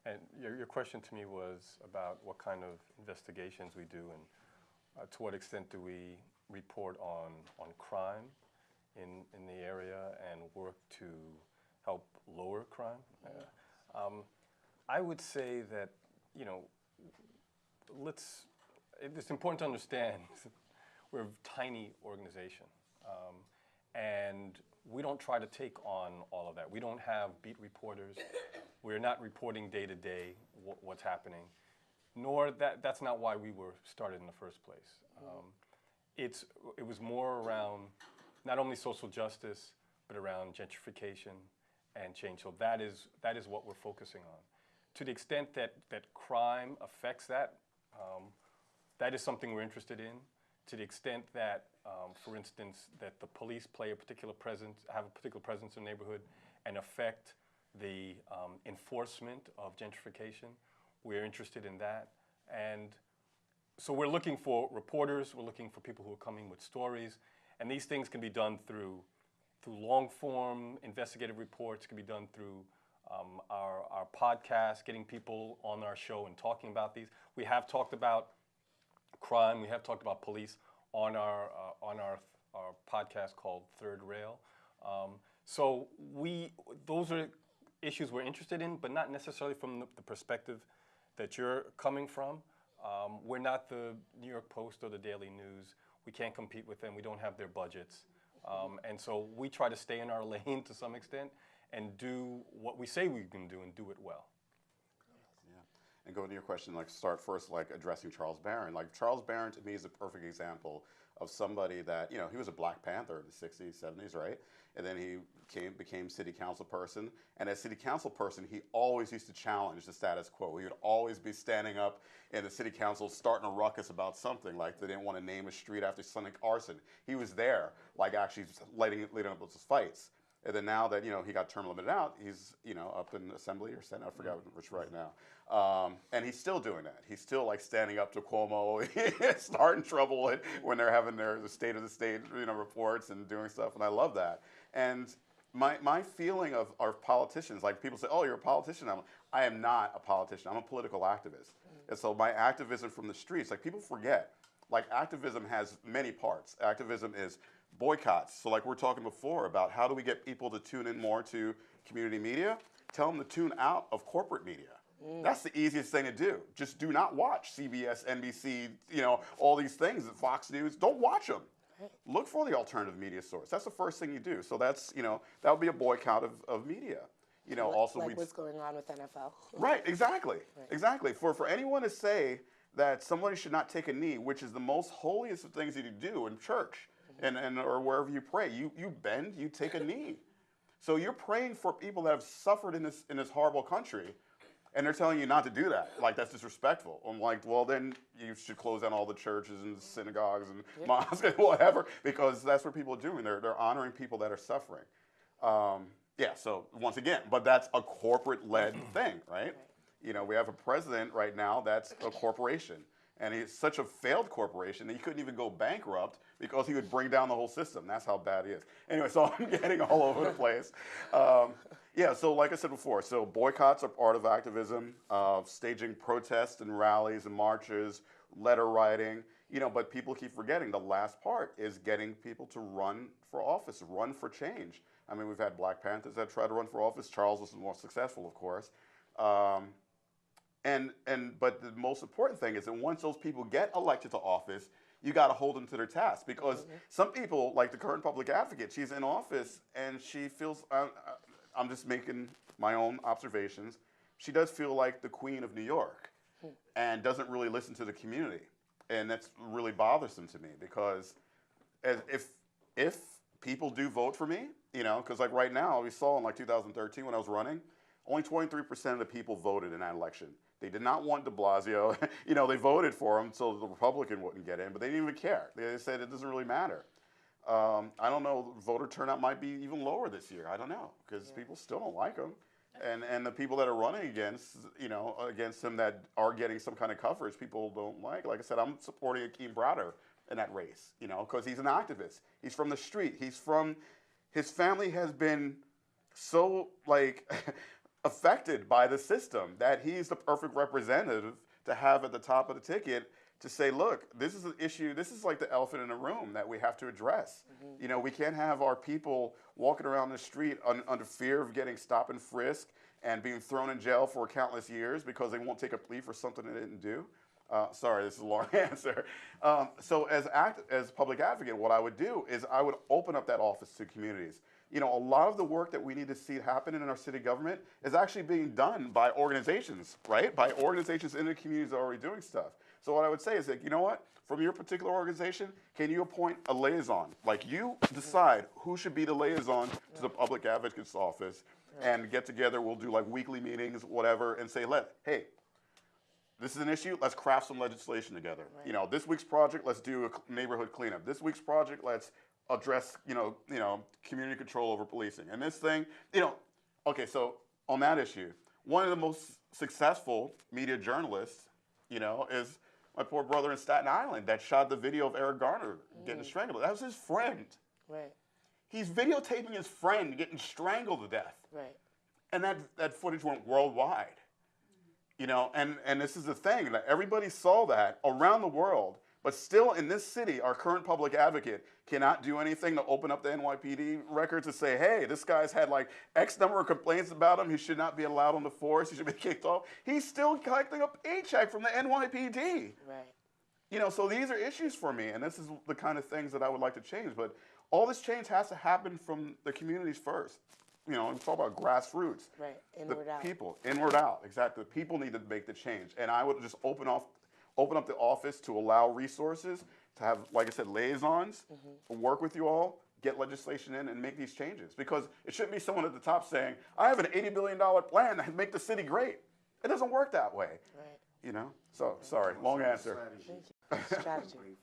And your question to me was about what kind of investigations we do and to what extent do we report on crime in the area and work to help lower crime. I would say that, it's important to understand we're a tiny organization. And we don't try to take on all of that. We don't have beat reporters. We're not reporting day to day what's happening, nor that's not why we were started in the first place. It was more around not only social justice, but around gentrification and change. So that is what we're focusing on. To the extent that crime affects that, that is something we're interested in. To the extent that, for instance, that the police have a particular presence in the neighborhood and affect the enforcement of gentrification, we're interested in that. And so we're looking for reporters, we're looking for people who are coming with stories, and these things can be done through long-form investigative reports, can be done through our podcast, getting people on our show and talking about these. We have talked about crime, we have talked about police on our podcast called Third Rail. So those are issues we're interested in, but not necessarily from the perspective that you're coming from. We're not the New York Post or the Daily News. We can't compete with them. We don't have their budgets. And so we try to stay in our lane to some extent and do what we say we can do and do it well. Yeah. And going to your question, start first, addressing Charles Barron. Charles Barron to me is a perfect example of somebody that, he was a Black Panther in the 60s, 70s, right? And then he became city council person. And as city council person, he always used to challenge the status quo. He would always be standing up in the city council starting a ruckus about something, like they didn't want to name a street after something arson. He was there, actually leading up those fights. And then now that, he got term limited out, he's, up in Assembly or Senate, I forgot which right now. And he's still doing that. He's still standing up to Cuomo, starting trouble when they're having the state of the state, reports and doing stuff. And I love that. And my feeling of our politicians, people say, oh, you're a politician. I am not a politician. I'm a political activist. And so my activism from the streets, people forget, activism has many parts. Activism is boycotts. So like we were talking before about how do we get people to tune in more to community media? Tell them to tune out of corporate media. That's the easiest thing to do. Just do not watch CBS, NBC, you know, all these things, Fox News. Don't watch them. Look for the alternative media source. That's the first thing you do. So that's, you know, that would be a boycott of media. You know, also like what's going on with NFL. Right, exactly. Exactly. For anyone to say that somebody should not take a knee, which is the most holiest of things that you do in church and or wherever you pray, you bend, you take a knee. So you're praying for people that have suffered in this horrible country, and they're telling you not to do that. Like, that's disrespectful. I'm like, well, then you should close down all the churches and synagogues and mosques and whatever, because that's what people are doing. They're honoring people that are suffering. Yeah, so once again, but that's a corporate-led thing, right? You know, we have a president right now that's a corporation. And he's such a failed corporation that he couldn't even go bankrupt because he would bring down the whole system. That's how bad he is. Anyway, so I'm getting all over the place. Yeah, so like I said before, so boycotts are part of activism, staging protests and rallies and marches, letter writing, you know, but people keep forgetting the last part is getting people to run for office, run for change. I mean, we've had Black Panthers that tried to run for office. Charles was the most successful, of course. But the most important thing is that once those people get elected to office, you got to hold them to their task, because some people, like the current public advocate, she's in office and she feels, I'm just making my own observations, she does feel like the queen of New York and doesn't really listen to the community. And that's really bothersome to me, because if people do vote for me, you know, because like right now, we saw in like 2013 when I was running, only 23% of the people voted in that election. They did not want de Blasio. You know, they voted for him so the Republican wouldn't get in, but they didn't even care. They said it doesn't really matter. I don't know, voter turnout might be even lower this year. I don't know, because people still don't like him. And the people that are running against, you know, against him that are getting some kind of coverage, people don't like. Like I said, I'm supporting Akeem Browder in that race, you know, because he's an activist. He's from the street. His family has been so, like, affected by the system that he's the perfect representative to have at the top of the ticket to say, look, this is an issue, this is like the elephant in the room that we have to address. You know, we can't have our people walking around the street under fear of getting stop and frisk and being thrown in jail for countless years because they won't take a plea for something they didn't do. Sorry, this is a long answer. So as public advocate, what I would do is I would open up that office to communities. You know, a lot of the work that we need to see happening in our city government is actually being done by organizations, right? By organizations in the communities that are already doing stuff. So what I would say is that, you know what? From your particular organization, can you appoint a liaison? Like, you decide who should be the liaison to the public advocate's office and get together. We'll do like weekly meetings, whatever, and say, hey, this is an issue. Let's craft some legislation together. You know, this week's project, let's do a neighborhood cleanup. This week's project, let's address, you know, community control over policing. And this thing, you know, okay, so on that issue, one of the most successful media journalists, you know, is my poor brother in Staten Island that shot the video of Eric Garner getting strangled. That was his friend. Right. He's videotaping his friend getting strangled to death. Right. And that footage went worldwide. You know, and this is the thing, that everybody saw that around the world, but still in this city, our current public advocate cannot do anything to open up the NYPD records and say, hey, this guy's had like X number of complaints about him. He should not be allowed on the force. He should be kicked off. He's still collecting a paycheck from the NYPD. Right. You know, so these are issues for me, and this is the kind of things that I would like to change. But all this change has to happen from the communities first. You know, we talk about grassroots. Right, inward out. People, inward out, exactly. The people need to make the change. And I would just open up the office to allow resources, to have, like I said, liaisons, work with you all, get legislation in and make these changes. Because it shouldn't be someone at the top saying, I have an $80 billion plan to make the city great. It doesn't work that way. Right. You know? So, sorry, long answer. Strategy.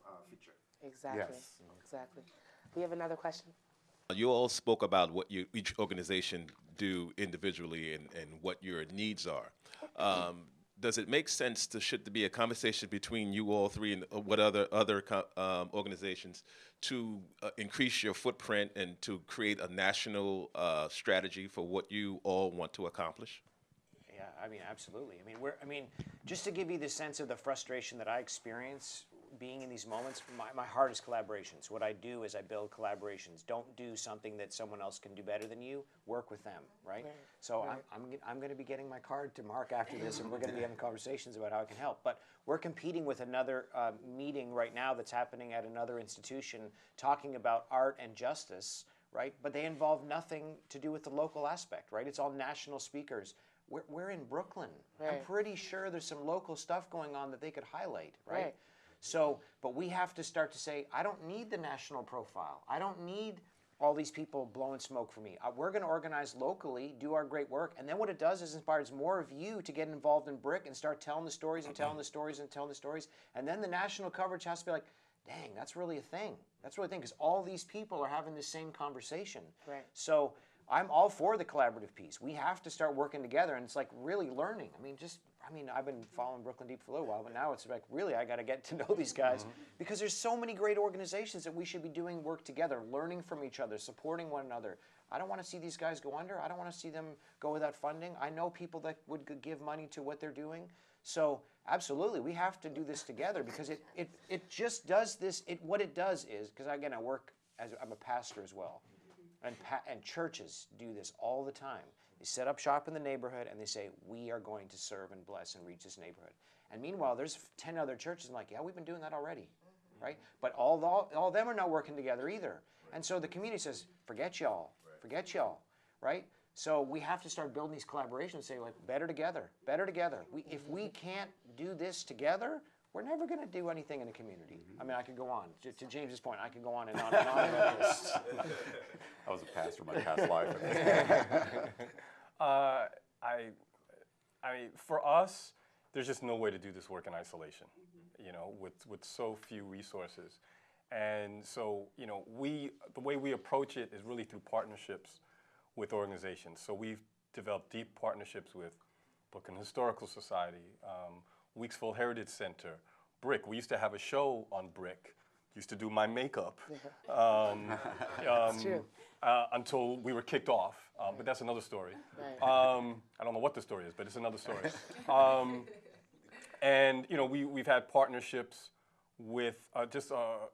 Exactly. Yes. Exactly. We have another question. You all spoke about what each organization do individually and what your needs are. Does it make sense should there be a conversation between you all three and what other organizations to increase your footprint and to create a national strategy for what you all want to accomplish? Yeah, I mean, absolutely. I mean, just to give you the sense of the frustration that I experience, being in these moments, my heart is collaborations. What I do is I build collaborations. Don't do something that someone else can do better than you. Work with them, right? So I'm going to be getting my card to Mark after this, and we're going to be having conversations about how I can help. But we're competing with another meeting right now that's happening at another institution talking about art and justice, right? But they involve nothing to do with the local aspect, right? It's all national speakers. We're in Brooklyn. I'm pretty sure there's some local stuff going on that they could highlight, right? So, but we have to start to say, I don't need the national profile. I don't need all these people blowing smoke for me. We're going to organize locally, do our great work, and then what it does is inspires more of you to get involved in BRIC and start telling the stories and telling the stories and telling the stories, and then the national coverage has to be like, dang, that's really a thing. That's really a thing, because all these people are having the same conversation. So I'm all for the collaborative piece. We have to start working together, and it's like really learning. I mean, I've been following Brooklyn Deep for a little while, but now it's like, really, I got to get to know these guys because there's so many great organizations that we should be doing work together, learning from each other, supporting one another. I don't want to see these guys go under. I don't want to see them go without funding. I know people that would give money to what they're doing. So absolutely, we have to do this together because it just does this. What it does is, because again, I'm a pastor as well. And churches do this all the time. They set up shop in the neighborhood and they say, we are going to serve and bless and reach this neighborhood. And meanwhile, there's 10 other churches like, yeah, we've been doing that already, right? But all of them are not working together either. And so the community says, forget y'all, right? So we have to start building these collaborations and say, like, better together, better together. If we can't do this together, we're never going to do anything in a community. I mean, I could go on. To James's point, I could go on and on and on about this. I was a pastor in my past life. I mean, for us, there's just no way to do this work in isolation, you know, with so few resources. And so, you know, the way we approach it is really through partnerships with organizations. So we've developed deep partnerships with Brooklyn Historical Society, Weeksville Heritage Center, BRIC. We used to have a show on BRIC. Used to do my makeup until we were kicked off. But that's another story. I don't know what the story is, but it's another story. And you know, we've had partnerships with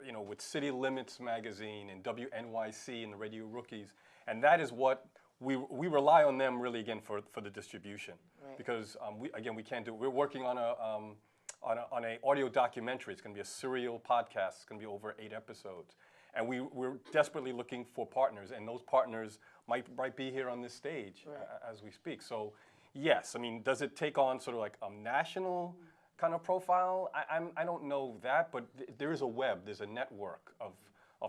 you know, with City Limits magazine and WNYC and the Radio Rookies, and that is what we rely on them really again for the distribution, because we can't do it. We're working on a audio documentary. It's going to be a serial podcast. It's going to be over 8 episodes, and we're desperately looking for partners, and those partners might be here on this stage as we speak. So yes, I mean, does it take on sort of like a national kind of profile? I don't know that, but there is a web. There's a network of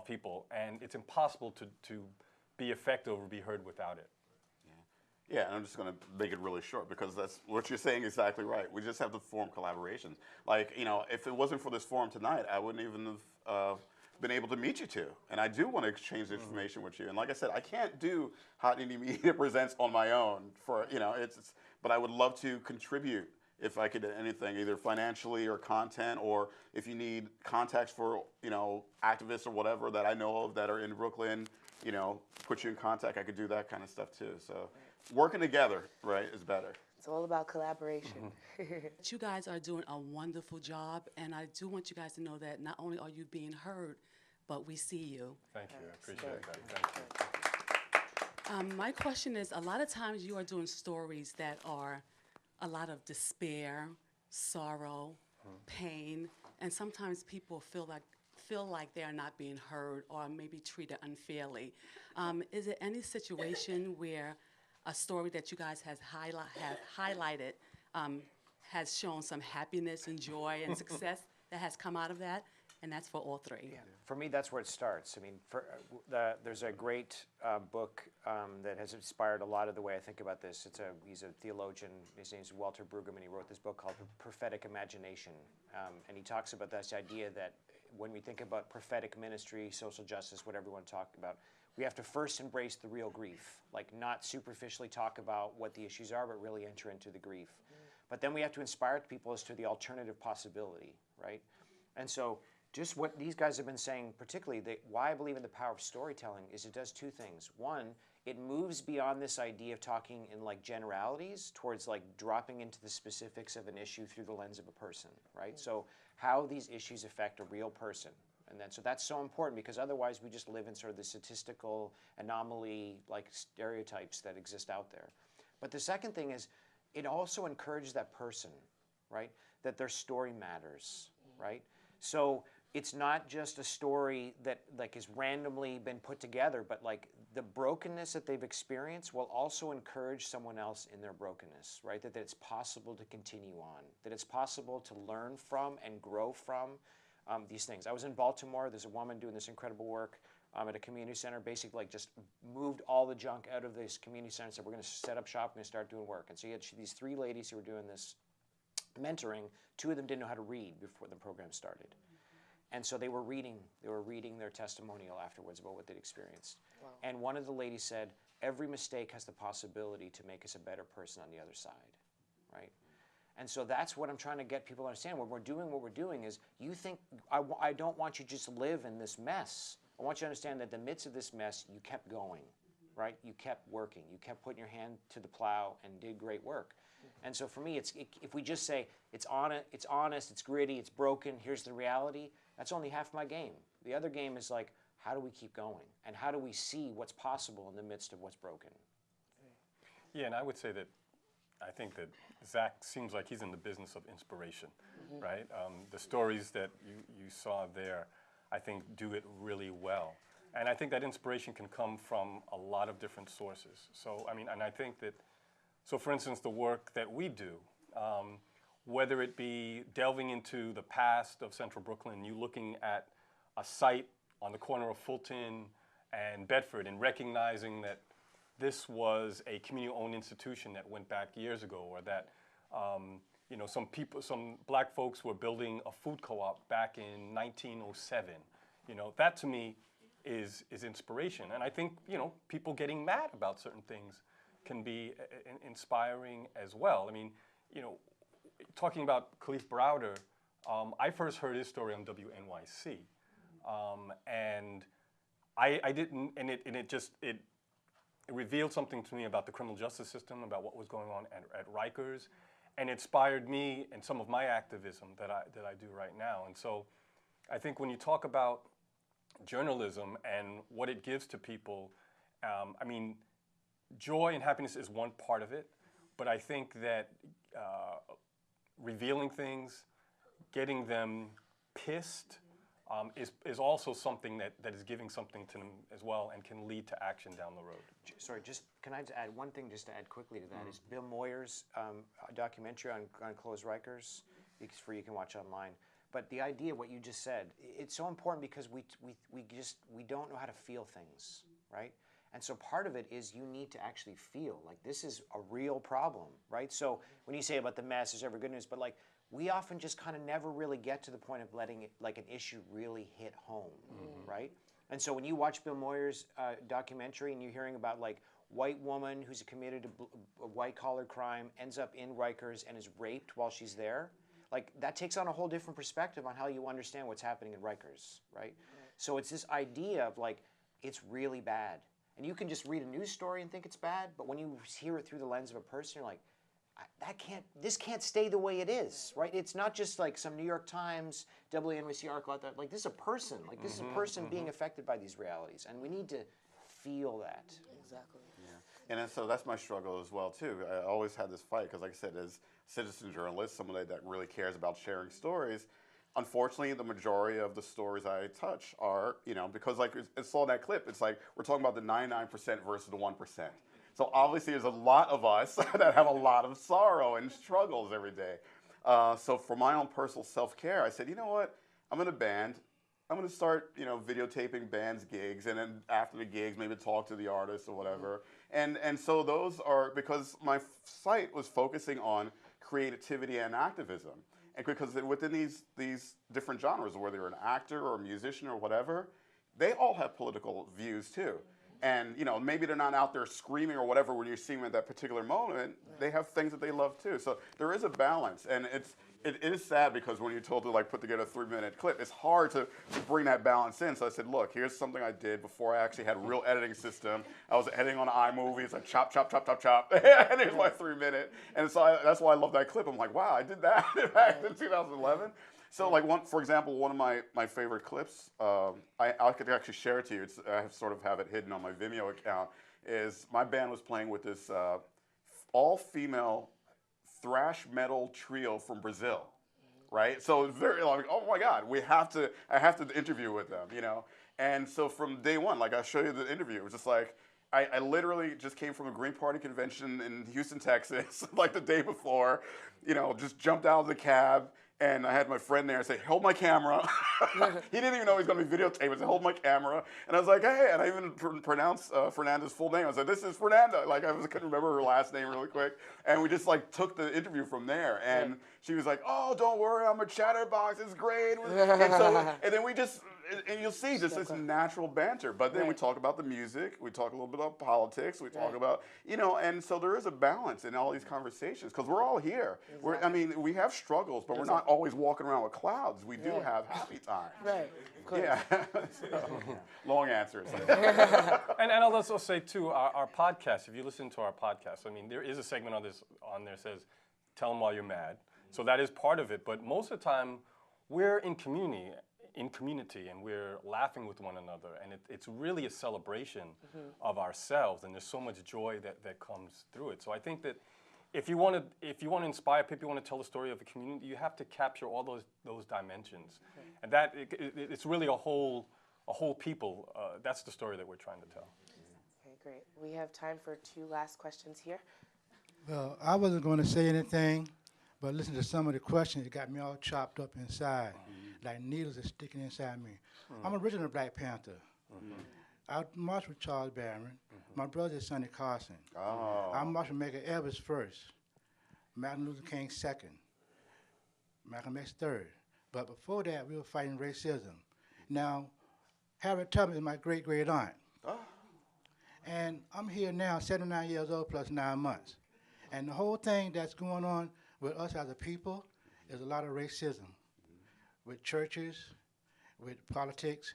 people, and it's impossible to be effective or be heard without it. Yeah, and I'm just going to make it really short because that's what you're saying exactly right. We just have to form collaborations. Like, you know, if it wasn't for this forum tonight, I wouldn't even have been able to meet you two. And I do want to exchange information with you. And like I said, I can't do Hot Indie Media Presents on my own for, you know, but I would love to contribute if I could do anything, either financially or content, or if you need contacts for, you know, activists or whatever that I know of that are in Brooklyn, you know, put you in contact. I could do that kind of stuff too. So working together, right, is better. It's all about collaboration. You guys are doing a wonderful job, and I do want you guys to know that not only are you being heard, but we see you. Thank you. I appreciate that. Thank you. My question is, a lot of times you are doing stories that are a lot of despair, sorrow, pain, and sometimes people feel like they are not being heard or maybe treated unfairly. Is there any situation where a story that you guys have highlighted has shown some happiness and joy and success that has come out of that? And that's for all three. Yeah. For me, that's where it starts. I mean, there's a great book that has inspired a lot of the way I think about this. He's a theologian. His name's Walter Brueggemann. He wrote this book called Prophetic Imagination. And he talks about this idea that when we think about prophetic ministry, social justice, whatever we want to talk about, we have to first embrace the real grief, like not superficially talk about what the issues are, but really enter into the grief. But then we have to inspire people as to the alternative possibility, right? And so just what these guys have been saying, particularly why I believe in the power of storytelling, is it does two things. One, it moves beyond this idea of talking in like generalities towards like dropping into the specifics of an issue through the lens of a person, right? So how these issues affect a real person. And then, so that's so important, because otherwise we just live in sort of the statistical anomaly like stereotypes that exist out there. But the second thing is, it also encourages that person, right? That their story matters, right? So it's not just a story that like has randomly been put together, but like the brokenness that they've experienced will also encourage someone else in their brokenness, right? That it's possible to continue on, that it's possible to learn from and grow from these things. I was in Baltimore. There's a woman doing this incredible work at a community center, basically like just moved all the junk out of this community center and said, we're going to set up shop and start doing work. And so you had these 3 ladies who were doing this mentoring. 2 of them didn't know how to read before the program started. And so they were reading their testimonial afterwards about what they'd experienced. Wow. And one of the ladies said, every mistake has the possibility to make us a better person on the other side, right? And so that's what I'm trying to get people to understand. When we're doing what we're doing is, you think, I don't want you to just live in this mess. I want you to understand that in the midst of this mess, you kept going, right? You kept working. You kept putting your hand to the plow and did great work. And so for me, if we just say, it's honest, it's gritty, it's broken, here's the reality, that's only half my game. The other game is like, how do we keep going? And how do we see what's possible in the midst of what's broken? Yeah, and I would say that I think that Zach seems like he's in the business of inspiration, right? The stories that you saw there, I think, do it really well. And I think that inspiration can come from a lot of different sources. So, I mean, and I think that, so for instance, the work that we do, whether it be delving into the past of Central Brooklyn, you looking at a site on the corner of Fulton and Bedford and recognizing that this was a community-owned institution that went back years ago, or that you know, some black folks were building a food co-op back in 1907. You know, that to me is inspiration. And I think, you know, people getting mad about certain things can be inspiring as well. I mean, you know, talking about Khalif Browder, I first heard his story on WNYC, and I didn't, and it revealed something to me about the criminal justice system, about what was going on at Rikers, and inspired me in some of my activism that I do right now. And so I think when you talk about journalism and what it gives to people, I mean, joy and happiness is one part of it, but I think that revealing things, getting them pissed, is also something that is giving something to them as well and can lead to action down the road. Sorry, can I just add one thing just to add quickly to that is Bill Moyer's documentary on closed Rikers, you can watch online. But the idea, what you just said, it's so important because we don't know how to feel things, right? And so part of it is you need to actually feel like this is a real problem, right? So when you say about the mess, there's ever good news, but like we often just kind of never really get to the point of letting it, like an issue really hit home, right? And so when you watch Bill Moyer's documentary and you're hearing about like white woman who's committed a white collar crime, ends up in Rikers and is raped while she's there, like that takes on a whole different perspective on how you understand what's happening in Rikers, right? So it's this idea of like, it's really bad. And you can just read a news story and think it's bad, but when you hear it through the lens of a person, you're like, this can't stay the way it is, right? It's not just like some New York Times, WNYC article out there. Like this is a person. Like this is a person being affected by these realities, and we need to feel that. Exactly. Yeah, and so that's my struggle as well too. I always had this fight because, like I said, as citizen journalist, someone that really cares about sharing stories. Unfortunately, the majority of the stories I touch are, you know, because like I saw that clip, it's like we're talking about the 99% versus the 1%. So obviously there's a lot of us that have a lot of sorrow and struggles every day. So for my own personal self-care, I said, you know what, I'm in a band. I'm going to start, you know, videotaping bands' gigs, and then after the gigs, maybe talk to the artists or whatever. And so those are, because my site was focusing on creativity and activism. And because within these different genres, whether you're an actor or a musician or whatever, they all have political views too. And maybe they're not out there screaming or whatever when you see them at that particular moment. They have things that they love too. So there is a balance, and it is sad because when you're told to like put together a 3-minute clip, it's hard to bring that balance in. So I said, look, here's something I did before I actually had a real editing system. I was editing on iMovie. It's like chop, chop, chop, chop, chop, and here's my 3-minute. And so that's why I love that clip. I'm like, wow, I did that back in 2011. So like for example, one of my favorite clips, I could actually share it to you. I sort of have it hidden on my Vimeo account. Is my band was playing with this all-female thrash metal trio from Brazil, right? So it's very like, oh my God, I have to interview with them, And so from day one, like I'll show you the interview, it was just like, I literally just came from a Green Party convention in Houston, Texas, like the day before, just jumped out of the cab. And I had my friend there say, hold my camera. He didn't even know he was going to be videotaped. I said, hold my camera. And I was like, hey. And I even pronounced Fernanda's full name. I said, this is Fernanda. Like, I couldn't remember her last name really quick. And we just, like, took the interview from there. And she was like, oh, don't worry. I'm a chatterbox. It's great. And then we just, and you'll see just this natural banter. But then we talk about the music. We talk a little bit about politics. We talk about, and so there is a balance in all these conversations because we're all here. Exactly. We have struggles, but we're not always walking around with clouds. We do have happy times. Right. Yeah. Long answers. And I'll also say too, our podcast. If you listen to our podcast, there is a segment on there that says, "Tell them why you're mad." So that is part of it. But most of the time, we're in community, and we're laughing with one another, and it's really a celebration of ourselves. And there's so much joy that comes through it. So I think that if you want to inspire people, you want to tell the story of a community, you have to capture all those dimensions, and that it's really a whole people. That's the story that we're trying to tell. Okay, great. We have time for 2 last questions here. Well, I wasn't going to say anything, but listening to some of the questions, it got me all chopped up inside, like needles are sticking inside me. I'm original Black Panther. I marched with Charles Barron. My brother is Sonny Carson. I marched with Medgar Evers first, Martin Luther King second, Malcolm X third. But before that, we were fighting racism. Now, Harriet Tubman is my great-great aunt. And I'm here now, 79 years old plus 9 months. And the whole thing that's going on with us as a people is a lot of racism with churches, with politics,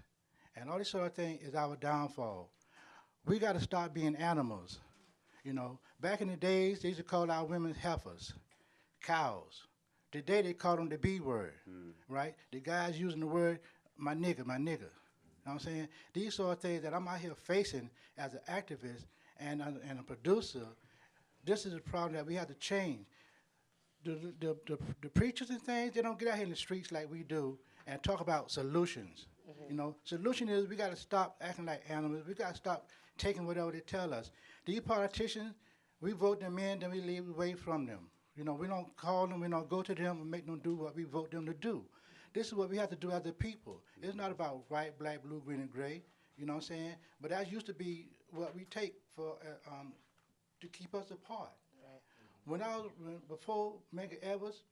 and all this sort of thing is our downfall. We got to stop being animals. Back in the days, they used to call our women heifers, cows. Today, they call them the B word, right? The guys using the word, my nigga, my nigga. You know what I'm saying? These sort of things that I'm out here facing as an activist and a producer, this is a problem that we have to change. The preachers and things, they don't get out here in the streets like we do and talk about solutions. Solution is we got to stop acting like animals. We got to stop taking whatever they tell us. These politicians, we vote them in, then we leave away from them. We don't call them, we don't go to them and make them do what we vote them to do. This is what we have to do as a people. It's not about white, black, blue, green, and gray. You know what I'm saying? But that used to be what we take for to keep us apart. Before Medgar Evers,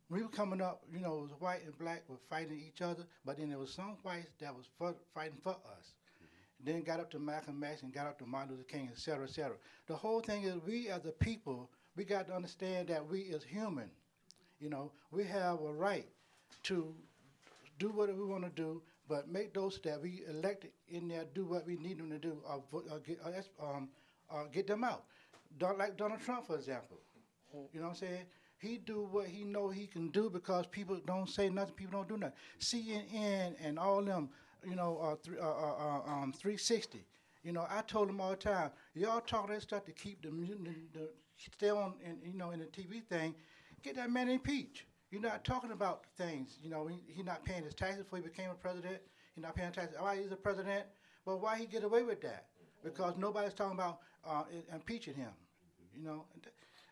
we were coming up, it was white and black were fighting each other, but then there was some whites that was fighting for us. Then got up to Malcolm X and got up to Martin Luther King, et cetera, et cetera. The whole thing is we as a people, we got to understand that we as human, we have a right to do what we want to do, but make those that we elected in there do what we need them to do, or get them out. Like Donald Trump, for example. You know what I'm saying? He do what he know he can do because people don't say nothing, people don't do nothing. CNN and all them, 360. I told them all the time, y'all talk that stuff to keep the stay on in the TV thing. Get that man impeached. You're not talking about things. He's not paying his taxes before he became a president. He's not paying taxes. Why he's a president? But why he get away with that? Because nobody's talking about impeaching him.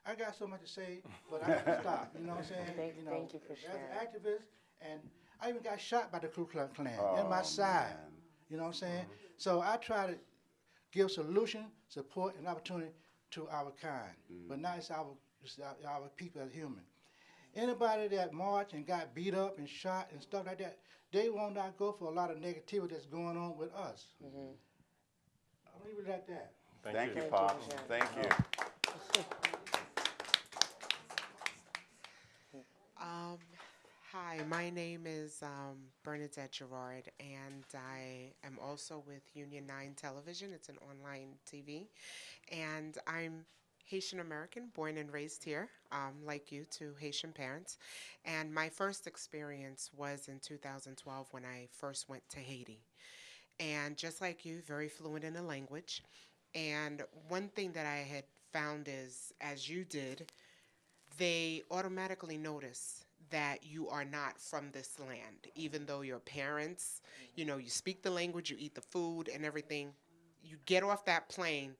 I got so much to say, but I have to stop. You know what I'm saying? Thank you for sharing. As an activist, and I even got shot by the Ku Klux Klan in my side. Man. You know what I'm saying? So I try to give solution, support, and opportunity to our kind. But now it's our people as human. Anybody that marched and got beat up and shot and stuff like that, they will not go for a lot of negativity that's going on with us. I'll leave it at that. Thank you, Pop. Thank you. Hi, my name is Bernadette Gerard, and I am also with Union 9 Television. It's an online TV. And I'm Haitian American, born and raised here, like you, to Haitian parents. And my first experience was in 2012 when I first went to Haiti. And just like you, very fluent in the language. And one thing that I had found is, as you did, they automatically notice that you are not from this land, even though your parents, you know, you speak the language, you eat the food and everything. You get off that plane,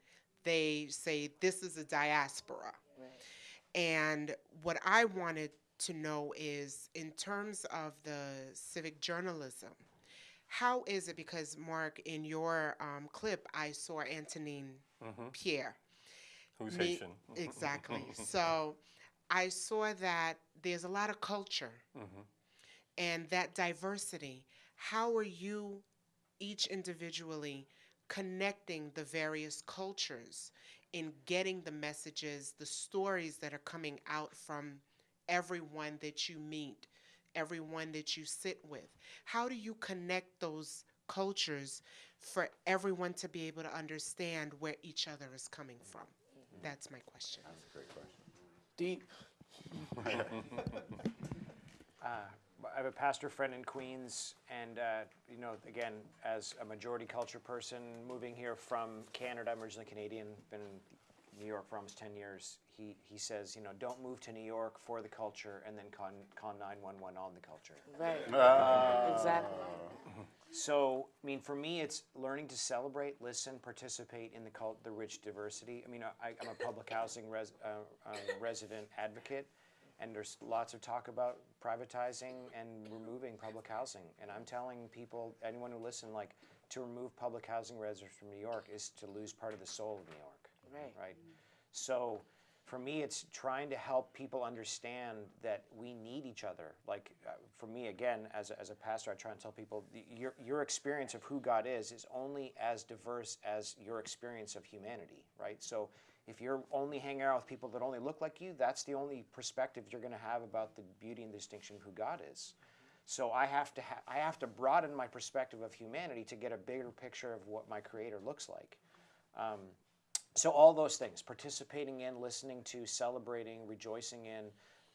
they say, this is a diaspora. Right. And what I wanted to know is, in terms of the civic journalism, how is it, because Mark, in your clip, I saw Antonine Pierre. Who's Haitian. Exactly. So I saw that there's a lot of culture and that diversity. How are you, each individually, connecting the various cultures in getting the messages, the stories that are coming out from everyone that you meet, everyone that you sit with? How do you connect those cultures for everyone to be able to understand where each other is coming from? That's my question. That's a great question. Deep. I have a pastor friend in Queens, and you know, again, as a majority culture person moving here from Canada, I'm originally Canadian, been in New York for almost 10 years. He says, you know, don't move to New York for the culture and then call 911 on the culture. Right. Exactly. So, I mean, for me, it's learning to celebrate, listen, participate in the rich diversity. I mean, I'm a public housing resident advocate, and there's lots of talk about privatizing and removing public housing. And I'm telling people, anyone who listens, like, to remove public housing residents from New York is to lose part of the soul of New York. Right. So, for me, it's trying to help people understand that we need each other. Like, for me, again, as a pastor, I try and tell people, your experience of who God is only as diverse as your experience of humanity, right? So if you're only hanging out with people that only look like you, that's the only perspective you're going to have about the beauty and distinction of who God is. So I have to broaden my perspective of humanity to get a bigger picture of what my Creator looks like. So all those things, participating in, listening to, celebrating, rejoicing in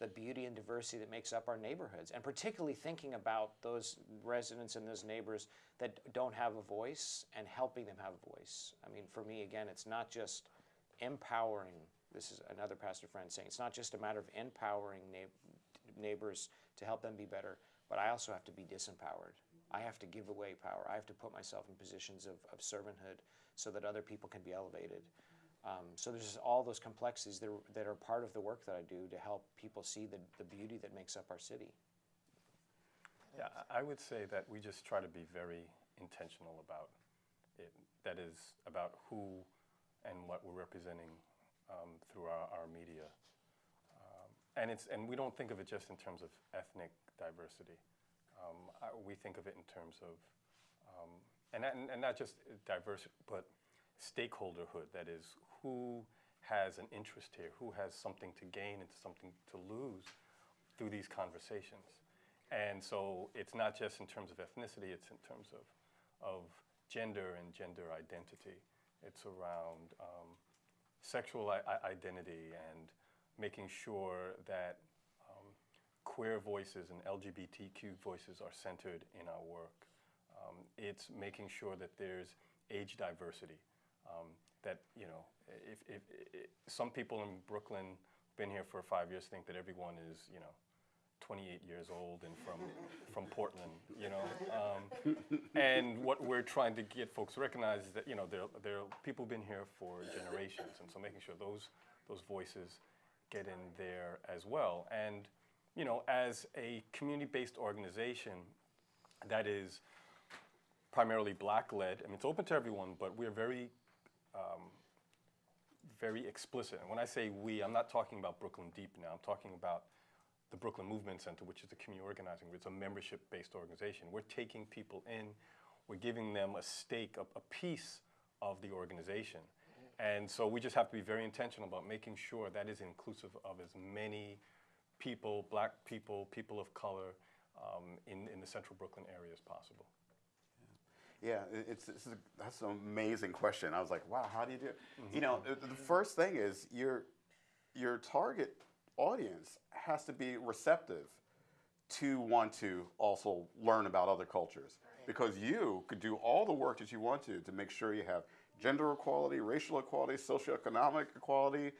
the beauty and diversity that makes up our neighborhoods, and particularly thinking about those residents and those neighbors that don't have a voice and helping them have a voice. I mean, for me, again, it's not just empowering. This is another pastor friend saying, it's not just a matter of empowering neighbors to help them be better, but I also have to be disempowered. I have to give away power. I have to put myself in positions of servanthood so that other people can be elevated. So there's all those complexities that are part of the work that I do to help people see the beauty that makes up our city. Yeah, I would say that we just try to be very intentional about it. That is, about who and what we're representing through our media. And we don't think of it just in terms of ethnic diversity. We think of it in terms of, and not just diversity, but stakeholderhood. That is, who has an interest here, who has something to gain and something to lose through these conversations. And so it's not just in terms of ethnicity, it's in terms of gender and gender identity. It's around sexual identity and making sure that queer voices and LGBTQ voices are centered in our work. It's making sure that there's age diversity. That, you know, if some people in Brooklyn, been here for 5 years, think that everyone is, you know, 28 years old and from Portland, you know. And what we're trying to get folks to recognize is that, you know, there are people who've been here for generations, and so making sure those voices get in there as well. And, you know, as a community-based organization that is primarily Black-led, I mean, it's open to everyone, but we're very explicit. And when I say we, I'm not talking about Brooklyn Deep now. I'm talking about the Brooklyn Movement Center, which is the community organizing. It's a membership-based organization. We're taking people in. We're giving them a stake, a piece of the organization. And so we just have to be very intentional about making sure that is inclusive of as many people, black people, people of color, in the central Brooklyn area as possible. Yeah, that's an amazing question. I was like, wow, how do you do it? You know, the first thing is your target audience has to be receptive to want to also learn about other cultures, because you could do all the work that you want to make sure you have gender equality, racial equality, socioeconomic equality,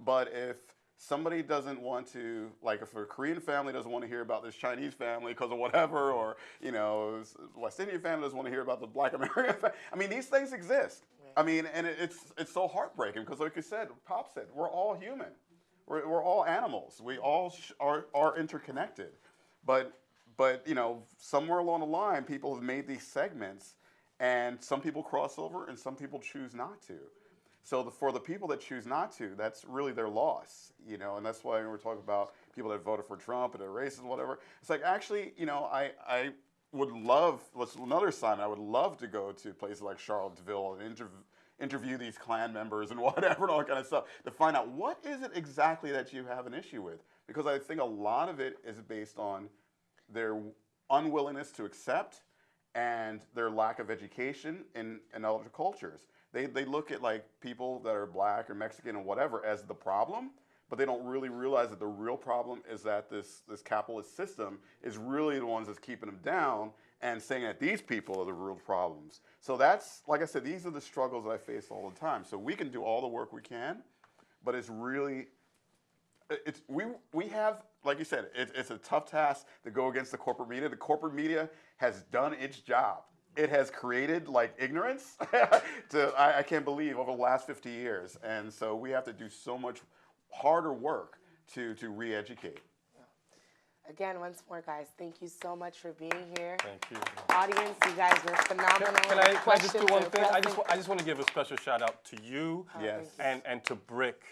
but if somebody doesn't want to, like if a Korean family doesn't want to hear about this Chinese family because of whatever, or, you know, West Indian family doesn't want to hear about the Black American family. I mean, these things exist. I mean, and it's so heartbreaking because, like you said, Pop said, we're all human. We're all animals. We all are interconnected. But, you know, somewhere along the line, people have made these segments, and some people cross over and some people choose not to. So for the people that choose not to, that's really their loss, you know, and that's why when we're talking about people that voted for Trump and they're racist and whatever, it's like, actually, you know, I would love, another sign, I would love to go to places like Charlottesville and interview these Klan members and whatever and all that kind of stuff to find out what is it exactly that you have an issue with. Because I think a lot of it is based on their unwillingness to accept and their lack of education in other cultures. They look at like people that are black or Mexican or whatever as the problem, but they don't really realize that the real problem is that this capitalist system is really the ones that's keeping them down and saying that these people are the real problems. So that's, like I said, these are the struggles that I face all the time. So we can do all the work we can, but it's really, we have, like you said, it's a tough task to go against the corporate media. The corporate media has done its job. It has created like ignorance I can't believe over the last 50 years. And so we have to do so much harder work to re-educate. Again, once more, guys, thank you so much for being here. Thank you. Audience, you guys were phenomenal. Can I just do one thing? I just want to give a special shout out to you and to BRIC,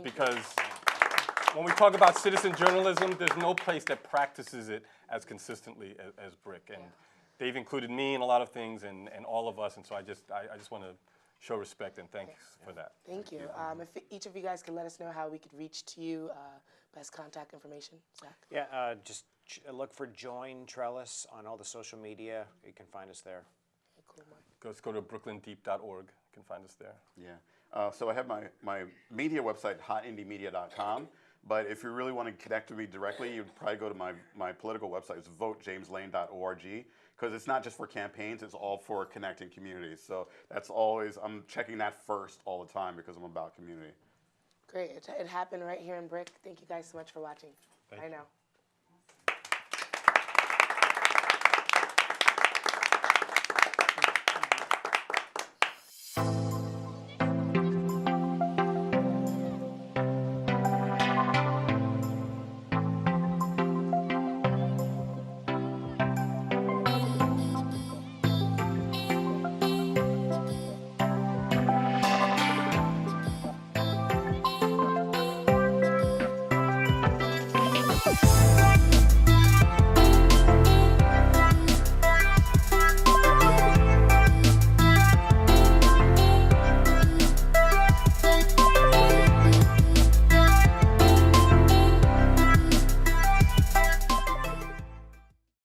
because when we talk about citizen journalism, there's no place that practices it as consistently as BRIC. And they've included me in a lot of things and all of us, and so I just want to show respect and thanks for that. Thank you. If each of you guys could let us know how we could reach to you, best contact information, Zach. Yeah, just look for Join Trellis on all the social media. You can find us there. Okay, cool, Go to brooklynindeep.org. You can find us there. Yeah. So I have my media website, hotindymedia.com. But if you really want to connect with me directly, you'd probably go to my political website. It's votejamesLane.org. Because it's not just for campaigns, it's all for connecting communities. So that's always, I'm checking that first all the time because I'm about community. Great. It happened right here in BRIC. Thank you guys so much for watching. Bye now.